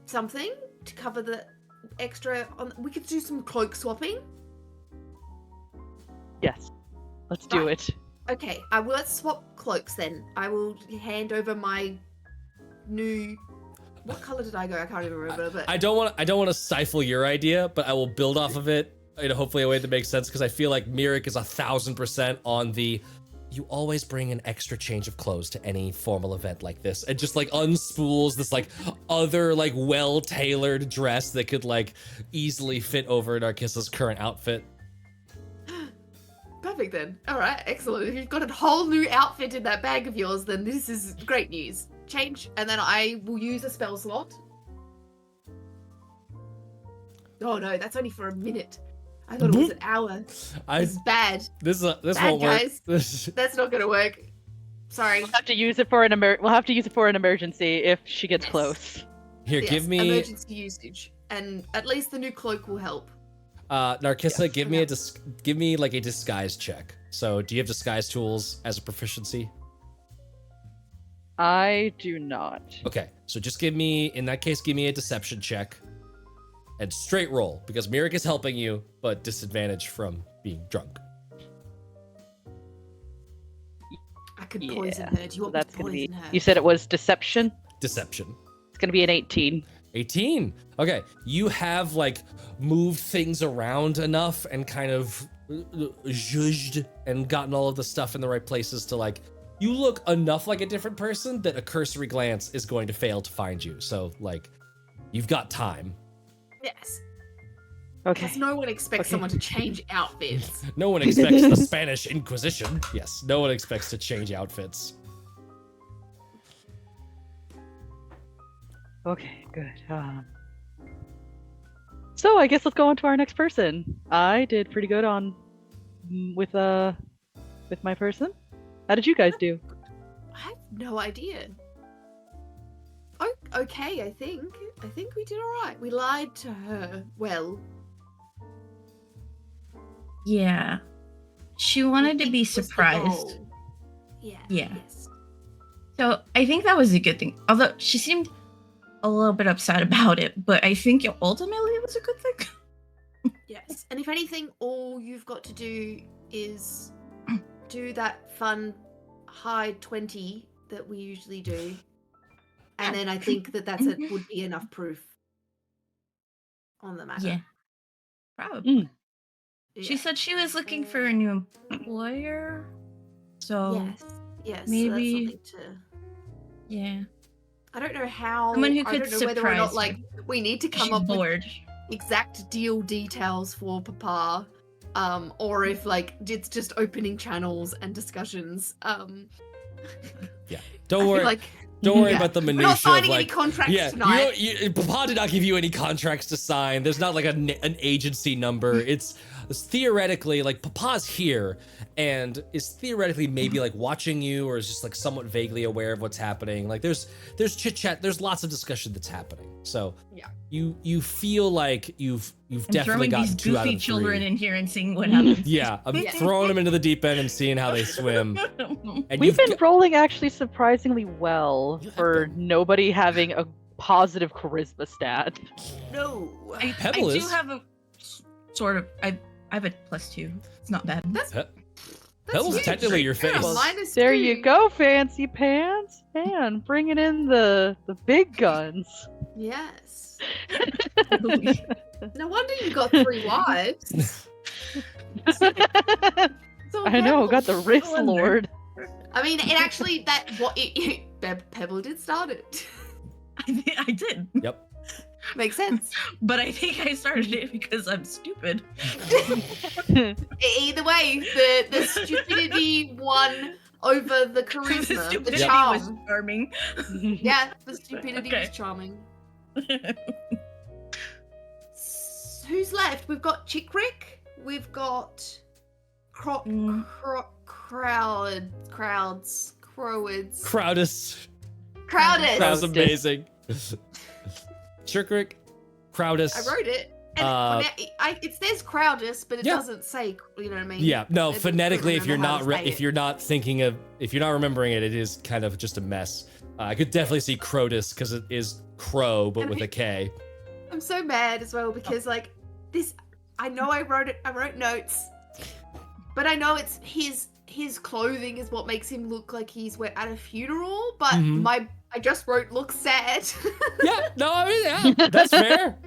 something to cover the extra. We could do some cloak swapping. Yes. Let's do Right. it. Okay, let's swap cloaks then. I will hand over my new. What color did I go? I can't even remember. But I don't want to stifle your idea, but I will build off of it in hopefully a way that makes sense, because I feel like Miirik is 1000% on the. You always bring an extra change of clothes to any formal event like this, and just like unspools this like other like well-tailored dress that could like easily fit over Narkissa's current outfit. Perfect then. All right, excellent. If you've got a whole new outfit in that bag of yours, then this is great news. Change, and then I will use a spell slot. Oh no, that's only for a minute. I thought it was an hour. This is bad. This Bad, won't work. guys. That's not gonna work. Sorry. We'll have to use it for an emergency if she gets close. Here, Yes, give me emergency usage, and at least the new cloak will help. Narkissa. Give me like a disguise check. So, do you have disguise tools as a proficiency? I do not. Okay, so just give me a deception check. And straight roll, because Miirik is helping you, but disadvantage from being drunk. I could poison her. Do you want me to That's gonna poison be. her? You said it was deception. Deception. It's gonna be an 18. 18. Okay, you have like moved things around enough and kind of zhuzhed and gotten all of the stuff in the right places to like, you look enough like a different person that a cursory glance is going to fail to find you. So like, you've got time. Yes. Okay. Because no one expects someone to change outfits. No one expects the Spanish Inquisition. Yes, no one expects to change outfits. Okay, good. So I guess let's go on to our next person. I did pretty good with my person. How did you guys do? I have no idea. Oh, okay, I think we did all right. We lied to her. Well, Yeah. She wanted to I be think was the surprised. goal. Yeah. Yeah. Yes. So I think that was a good thing. Although she seemed a little bit upset about it, but I think ultimately it was a good thing. Yes. And if anything, all you've got to do is do that fun high 20 that we usually do. And then I think that would be enough proof on the matter. Yeah. Probably. Yeah. She said she was looking for a new employer. So Yes. maybe- So that's something to. yeah. I don't know how. Someone who I could don't know whether or not surprise like her. we need to come She's up bored. with exact deal details for Papa, or if like it's just opening channels and discussions. Don't I feel worry. like Don't worry yeah. about the we're minutia not signing of like. any contracts Yeah, tonight. Papa did not give you any contracts to sign. There's not like an agency number. It's theoretically like Papa's here and is theoretically maybe like watching you or is just like somewhat vaguely aware of what's happening. Like there's chit chat. There's lots of discussion that's happening. So Yeah. you feel like you've I'm definitely throwing gotten these 2 out goofy of 3. children in here and seeing what happens. Yeah, I'm Yeah. throwing them into the deep end and seeing how they swim. And We've been got- rolling actually surprisingly well You have for been. nobody having a positive charisma stat. No. I Pebble do is. have a sort of. I have a +2. It's not bad. That's Pebble's huge. technically your You're a face. -2. There you go, fancy pants. Man, bringing in the big guns. Yes. No wonder you got 3 wives. So I know, got the Pebble. wrist wonder. lord. I mean, it actually Pebble did start it. I did, Yep. Makes sense. but I think I started it because I'm stupid. Either way, the stupidity won over the charisma, The the stupidity charm. was charming. Yeah, the stupidity Okay. was charming. Who's left? We've got Chickrick. We've got Mm. Crowds. Crowdus. Crowdus. That was amazing. Chickrick, Crowdus. I wrote it. And it says Crowdus, but it Yeah. doesn't say. You know what I mean? Yeah, no, It- phonetically, I if don't you're know how not to say if it. you're not thinking of if you're not remembering it, it is kind of just a mess. I could definitely see Crowdus because it is crow but And with I- a K. I'm so mad as well because I know I wrote it. I wrote notes, but I know it's his his clothing is what makes him look like he's at a funeral, but Mhm. I just wrote looks sad. Yeah, no, I mean, yeah, that's fair.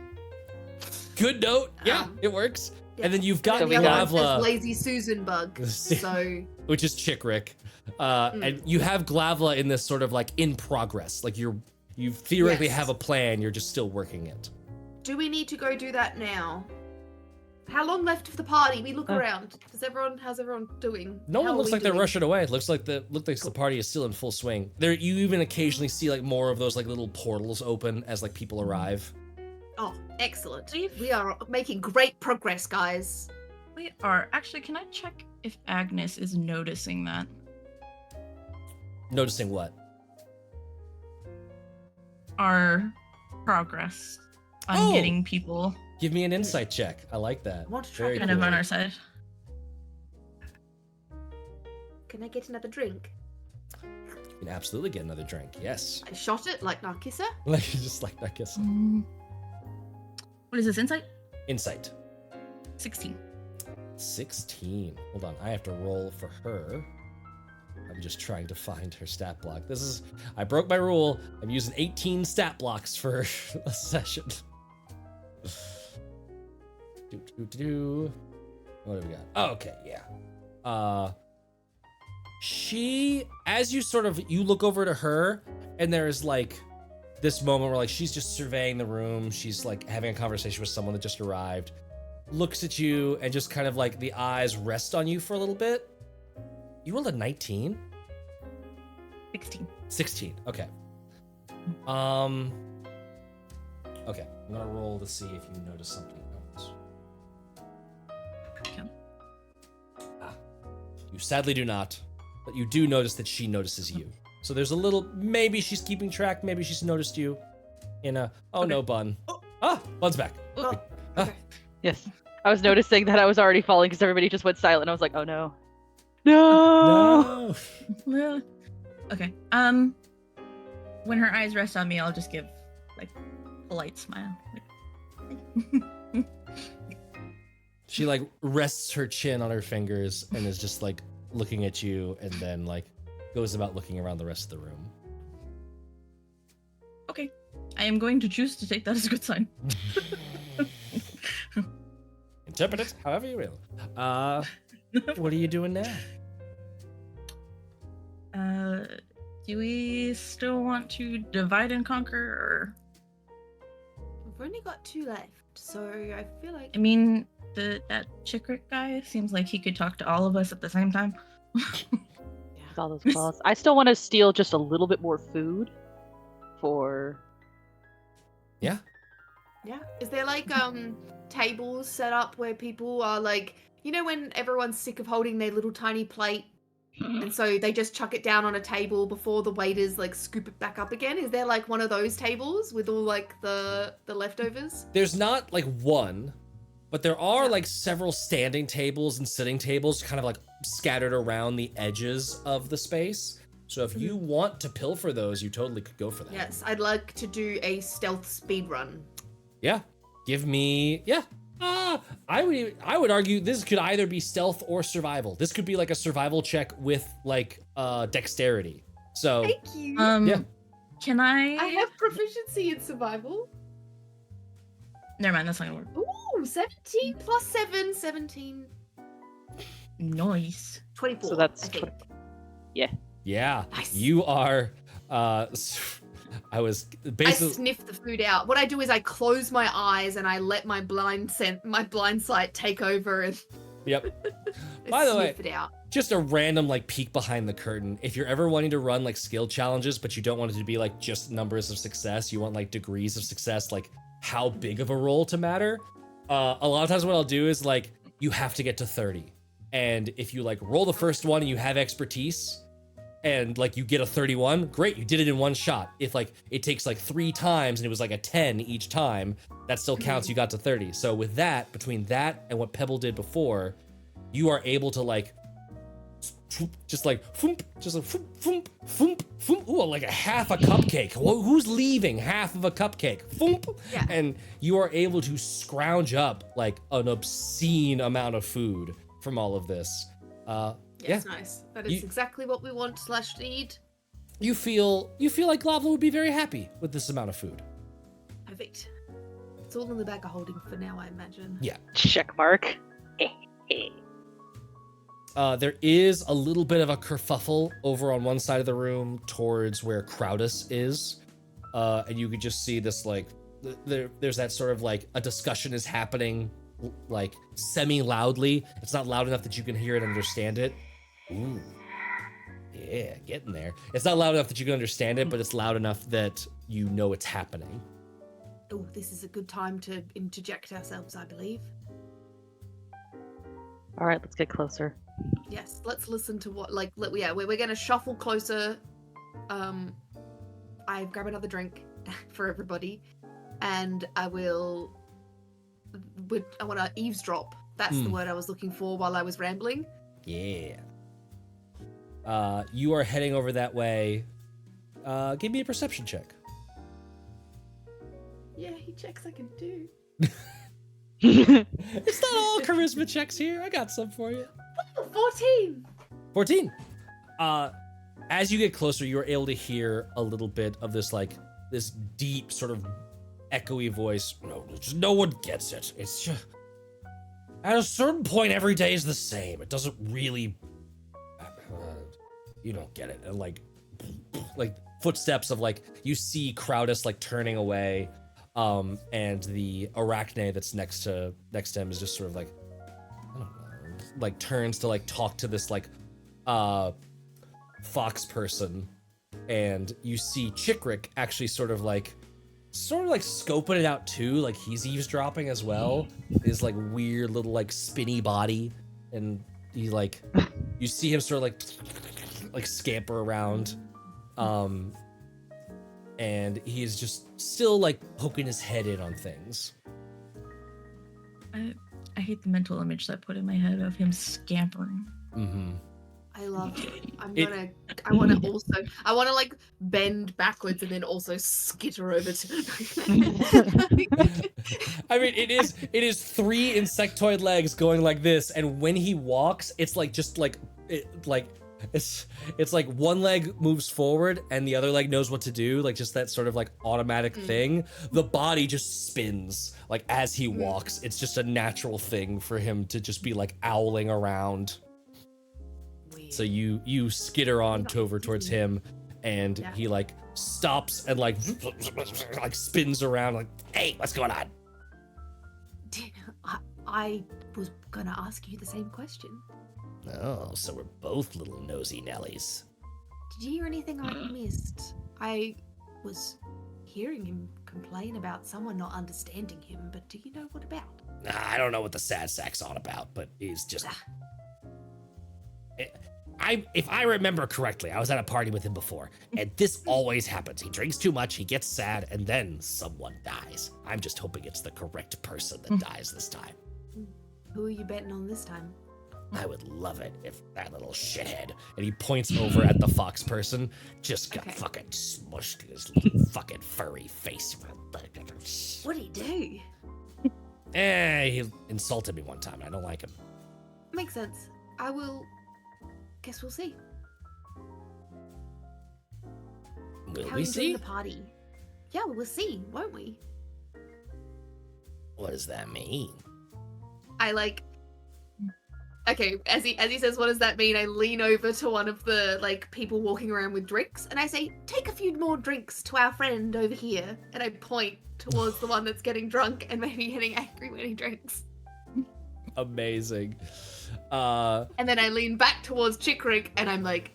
Good note. Yeah, it works. Yeah. And then you've got So we the other one says Glavla, Lazy Susan bug. So which is Chick Rick. And you have Glavla in this sort of like in progress. Like you theoretically Yes. have a plan, you're just still working it. do we need to go do that now? How long left of the party? We look around. How's everyone doing? No How one are looks we like they're doing? rushing away. It looks like the party is still in full swing. There, you even occasionally see like more of those like little portals open as like people arrive. Oh, excellent. We are making great progress, guys. We are. Actually, can I check if Agnes is noticing that? Noticing what? Our progress on getting people Give me an insight check. I like that. I want to try Very kind cool. of on our side. Can I get another drink? You can absolutely get another drink. Yes. I shot it like Narkissa. Like just like that. Guess. What is this, insight? Insight. 16. 16. Hold on. I have to roll for her. I'm just trying to find her stat block. I broke my rule. I'm using 18 stat blocks for a session. What do we got? Oh, okay, yeah. She, as you look over to her, and there's like this moment where like she's just surveying the room. She's like having a conversation with someone that just arrived. Looks at you and just kind of like the eyes rest on you for a little bit. You rolled a 19? 16. 16. Okay. Okay. I'm gonna roll to see if you notice something else. Okay. You sadly do not, but you do notice that she notices you. So there's a little. Maybe she's keeping track. Maybe she's noticed you. In a. Oh Okay. no, Bun. Bun's back. Oh, Ah. okay. Yes. I was noticing that I was already falling because everybody just went silent. I was like, oh no. No. No. Yeah. Okay. When her eyes rest on me, I'll just give like polite smile. She like rests her chin on her fingers and is just like looking at you, and then like goes about looking around the rest of the room. Okay. I am going to choose to take that as a good sign. Interpret it however you will. What are you doing now? Do we still want to divide and conquer, or? We've only got 2 left, so I feel like I mean, that Chickrick guy seems like he could talk to all of us at the same time. With all those claws. I still want to steal just a little bit more food for. Yeah. yeah. Is there like tables set up where people are like, you know, when everyone's sick of holding their little tiny plate, and so they just chuck it down on a table before the waiters like scoop it back up again? Is there like one of those tables with all like the leftovers? There's not like one, but there are like several standing tables and sitting tables kind of like scattered around the edges of the space. So if you want to pilfer those, you totally could go for that. Yes, I'd like to do a stealth speed run. Yeah. Give me, yeah. I would argue this could either be stealth or survival. This could be like a survival check with like dexterity. So Thank you. Yeah. Can I have proficiency in survival. Never mind, that's not gonna work. Ooh, 17 plus 7, 17. Nice. 24. So that's I think. yeah, Nice. you are. I was I basically. sniff the food out. What I do is I close my eyes and I let my blind sight take over and Yep. I By the way, sniff it out. just a random like peek behind the curtain. If you're ever wanting to run like skill challenges, but you don't want it to be like just numbers of success, you want like degrees of success, like how big of a roll to matter. A lot of times what I'll do is like you have to get to 30. And if you like roll the first one and you have expertise and like you get a 31, great, you did it in one shot. If like it takes like 3 times and it was like a 10 each time, that still counts, you got to 30. So with that, between that and what Pebble did before, you are able to like just like foomp, just like foomp, foomp, foomp, foomp. Ooh, like a half a cupcake. Who's leaving half of a cupcake? Foomp. Yeah. And you are able to scrounge up like an obscene amount of food from all of this. Yeah. Yes, nice. That is exactly what we want / need. You feel like Lavla would be very happy with this amount of food. Perfect. It's all in the bag of holding for now, I imagine. Yeah. Check mark. There is a little bit of a kerfuffle over on one side of the room towards where Krowdus is. And you could just see this, like, there's that sort of, like, a discussion is happening, like, semi-loudly. It's not loud enough that you can hear it and understand it. Ooh. Yeah, getting there. It's not loud enough that you can understand it, but it's loud enough that you know it's happening. Oh, this is a good time to interject ourselves, I believe. All right, let's get closer. Yes, let's listen to what, like, we're gonna shuffle closer. I grab another drink for everybody, and I want to eavesdrop. That's the word I was looking for while I was rambling. Yeah. You are heading over that way. Give me a perception check. Yeah, he checks I can do. It's not all charisma checks here. I got some for you. Oh, 14! 14. As you get closer, you are able to hear a little bit of this, like, this deep sort of echoey voice. No, just no one gets it. It's just, at a certain point, every day is the same. It doesn't really, you don't get it. And like footsteps of, like, you see Krowdus, like, turning away. And the arachne that's next to him is just sort of like, I don't know, like, turns to, like, talk to this, like, fox person, and you see Chickrick actually sort of like scoping it out too, like he's eavesdropping as well. His, like, weird little, like, spinny body, and he, like, you see him sort of like scamper around, and he is just still, like, poking his head in on things. I hate the mental image that I put in my head of him scampering. Mm-hmm. I love it. I want to like bend backwards and then also skitter over to. I mean, it is 3 insectoid legs going like this, and when he walks, it's like just like it's like one leg moves forward and the other leg knows what to do, like just that sort of, like, automatic thing. The body just spins, like, as he walks. It's just a natural thing for Him to just be, like, owling around. Weird. So you skitter on over towards him, and he, like, stops and, like spins around, like, hey, what's going on? I was gonna ask you the same question. Oh, so we're both little nosy Nellies. Did you hear anything I missed? I was hearing him complain about someone not understanding him, but do you know what about? I don't know what the sad sack's on about, but he's just... If I remember correctly, I was at a party with him before, and this always happens. He drinks too much, he gets sad, and then someone dies. I'm just hoping it's the correct person that dies this time. Who are you betting on this time? I would love it if that little shithead, and he points over at the fox person, just got fucking smushed in his little fucking furry face. What'd he do? He insulted me one time, and I don't like him. Makes sense. Guess we'll see. Will How we are you see? doing the party? Yeah, we'll see, won't we? What does that mean? Okay, as he says, what does that mean? I lean over to one of the, like, people walking around with drinks, and I say, take a few more drinks to our friend over here. And I point towards the one that's getting drunk and maybe getting angry when he drinks. Amazing. And then I lean back towards Chickrick, and I'm like,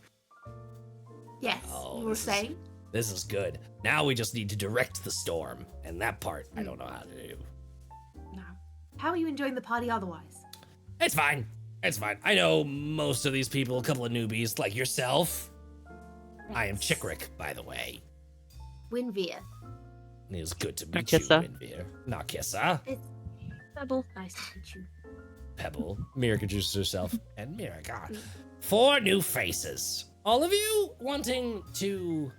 yes, you were saying? This is good. Now we just need to direct the storm, and that part I don't know how to do. No. How are you enjoying the party otherwise? It's fine. It's fine. I know most of these people, a couple of newbies like yourself. I am Chickrick, by the way. Winveer. It was good to meet Narkissa. you, Winveer. Narkissa. It's Pebble. nice to meet you. Pebble. Miirik introduces herself. And Miirik. 4 new faces. All of you wanting to...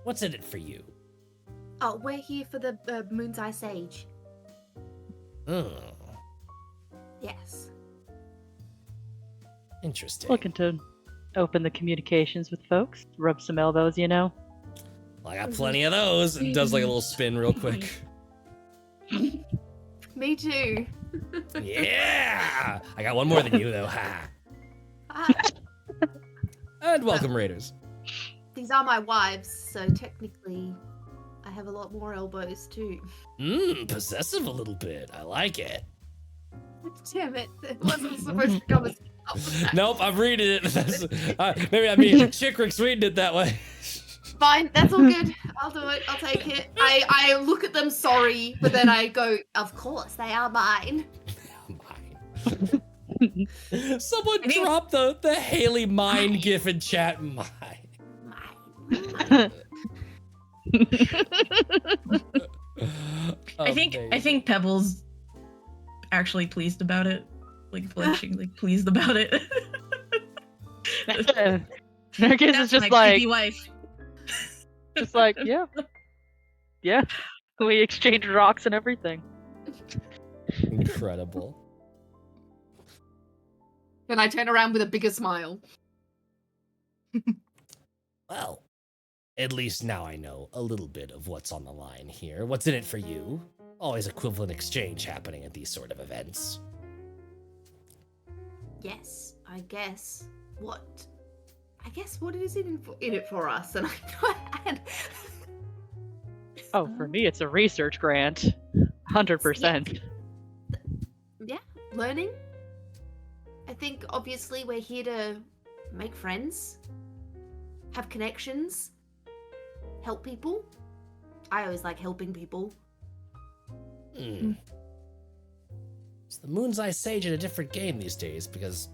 What's in it for you? Oh, we're here for the Moon's Eye Sage. Oh. Yes. Interesting. Looking to open the communications with folks, rub some elbows, you know. Well, I got plenty of those. And does like a little spin real quick. Me too. Yeah! I got one more than you, though. Ha! Ah, And welcome, Raiders. these are my wives, so technically I have a lot more elbows too. Possessive a little bit. I like it. Damn it. It wasn't supposed to come as Nope, I'm reading it. Maybe I mean, Chickrick's reading it that way. Fine, that's all good. I'll do it. I'll take it. I look at them sorry, but then I go, of course, they are mine. Mine. Someone drop the Haley mine gif in chat. Mine. Mine. I think Pebble's actually pleased about it. Like blushing, like pleased about it. Narkissa is just like, creepy wife. just like, yeah. Yeah. We exchanged rocks and everything. Incredible. And I turn around with a bigger smile. Well, at least now I know a little bit of what's on the line here. What's in it for you? Always equivalent exchange happening at these sort of events. Yes, I guess. What is it in it for us? And Oh, for me, it's a research grant. 100%. Yeah, learning. I think obviously we're here to make friends, have connections, help people. I always like helping people. Is the Moon's Eye Sage in a different game these days? Because...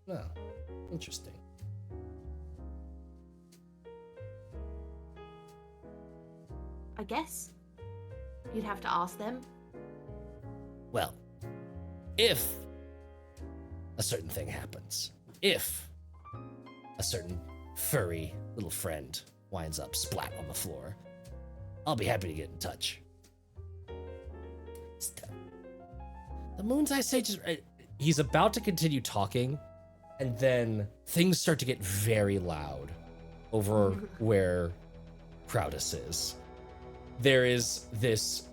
Oh, interesting. I guess you'd have to ask them. Well, if a certain thing happens, if a certain furry little friend winds up splat on the floor, I'll be happy to get in touch. The Moon's Eye Sage is... He's about to continue talking, and then things start to get very loud over where Krowdus is. There is this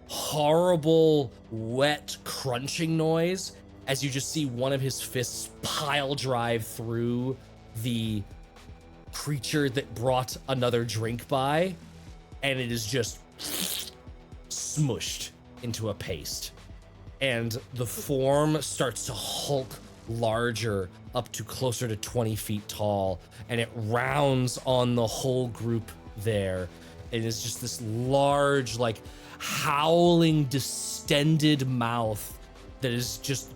horrible, wet, crunching noise as you just see one of his fists pile drive through the creature that brought another drink by, and it is just smushed into a paste. And the form starts to hulk larger up to closer to 20 feet tall, and it rounds on the whole group there. It is just this large, like, howling, distended mouth that is just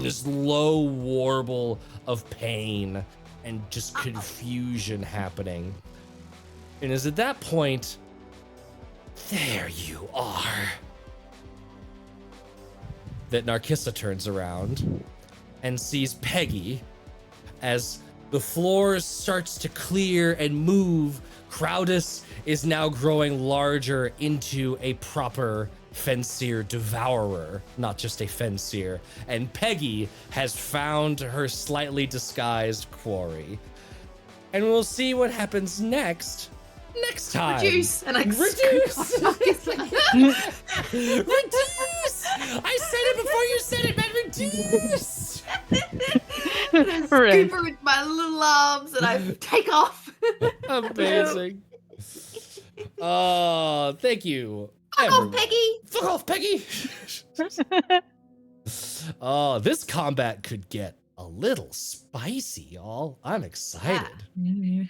this low warble of pain and just confusion happening. And is at that point, there you are, that Narkissa turns around and sees Peggy as the floor starts to clear and move. Krowdus is now growing larger into a proper Fenseer devourer, not just a Fenseer. And Peggy has found her slightly disguised quarry. And we'll see what happens next time. Reduce! And I Reduce! Reduce! I said it before you said it, man. Reduce! Scoop her with my little arms and I take off. Amazing. Oh, thank you. Fuck off, Peggy! Fuck off, Peggy! Oh, this combat could get a little spicy, y'all. I'm excited. We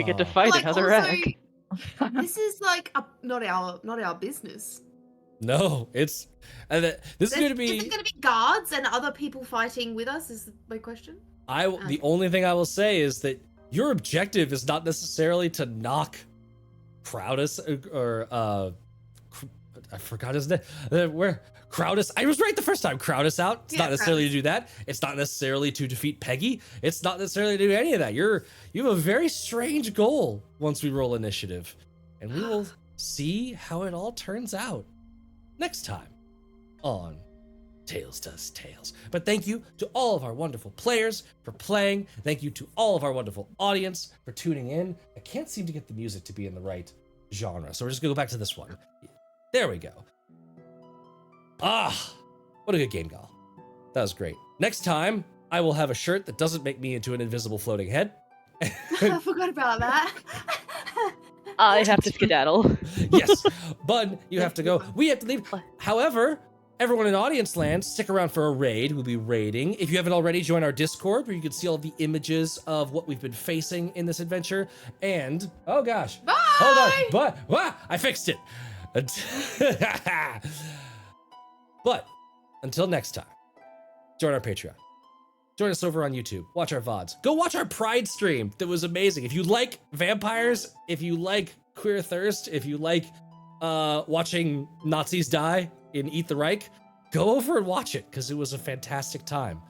get to fight Like, another also, egg. This is like not our business. No, it's this is going to be. Is it going to be guards and other people fighting with us? Is my question. The only thing I will say is that your objective is not necessarily to knock Krowdus or I forgot his name. Where Krowdus? I was right the first time. Krowdus out. It's not necessarily Krowdus. to do that. It's not necessarily to defeat Peggy. It's not necessarily to do any of that. You have a very strange goal once we roll initiative, and we will see how it all turns out. next time on Tales Does Tales. But thank you to all of our wonderful players for playing. Thank you to all of our wonderful audience for tuning in. I can't seem to get the music to be in the right genre, so we're just gonna go back to this one. There we go. Ah, what a good game, Gal. That was great. Next time, I will have a shirt that doesn't make me into an invisible floating head. I forgot about that. I have to skedaddle. Yes, Bun, you have to go. We have to leave. However, everyone in audience land, stick around for a raid. We'll be raiding. If you haven't already, join our Discord where you can see all the images of what we've been facing in this adventure. And, oh gosh. Bye! Hold on. I fixed it. But until next time, join our Patreon. Join us over on YouTube. Watch our VODs. Go watch our Pride stream. That was amazing. If you like vampires, if you like queer thirst, if you like watching Nazis die in Eat the Reich, go over and watch it because it was a fantastic time.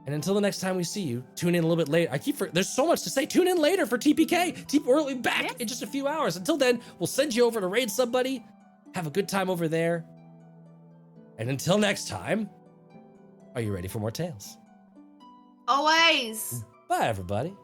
And until the next time we see you, tune in a little bit later. There's so much to say. Tune in later for TPK. We'll be back in just a few hours. Until then, we'll send you over to raid somebody. Have a good time over there. And until next time, are you ready for more tales? Always. Bye, everybody.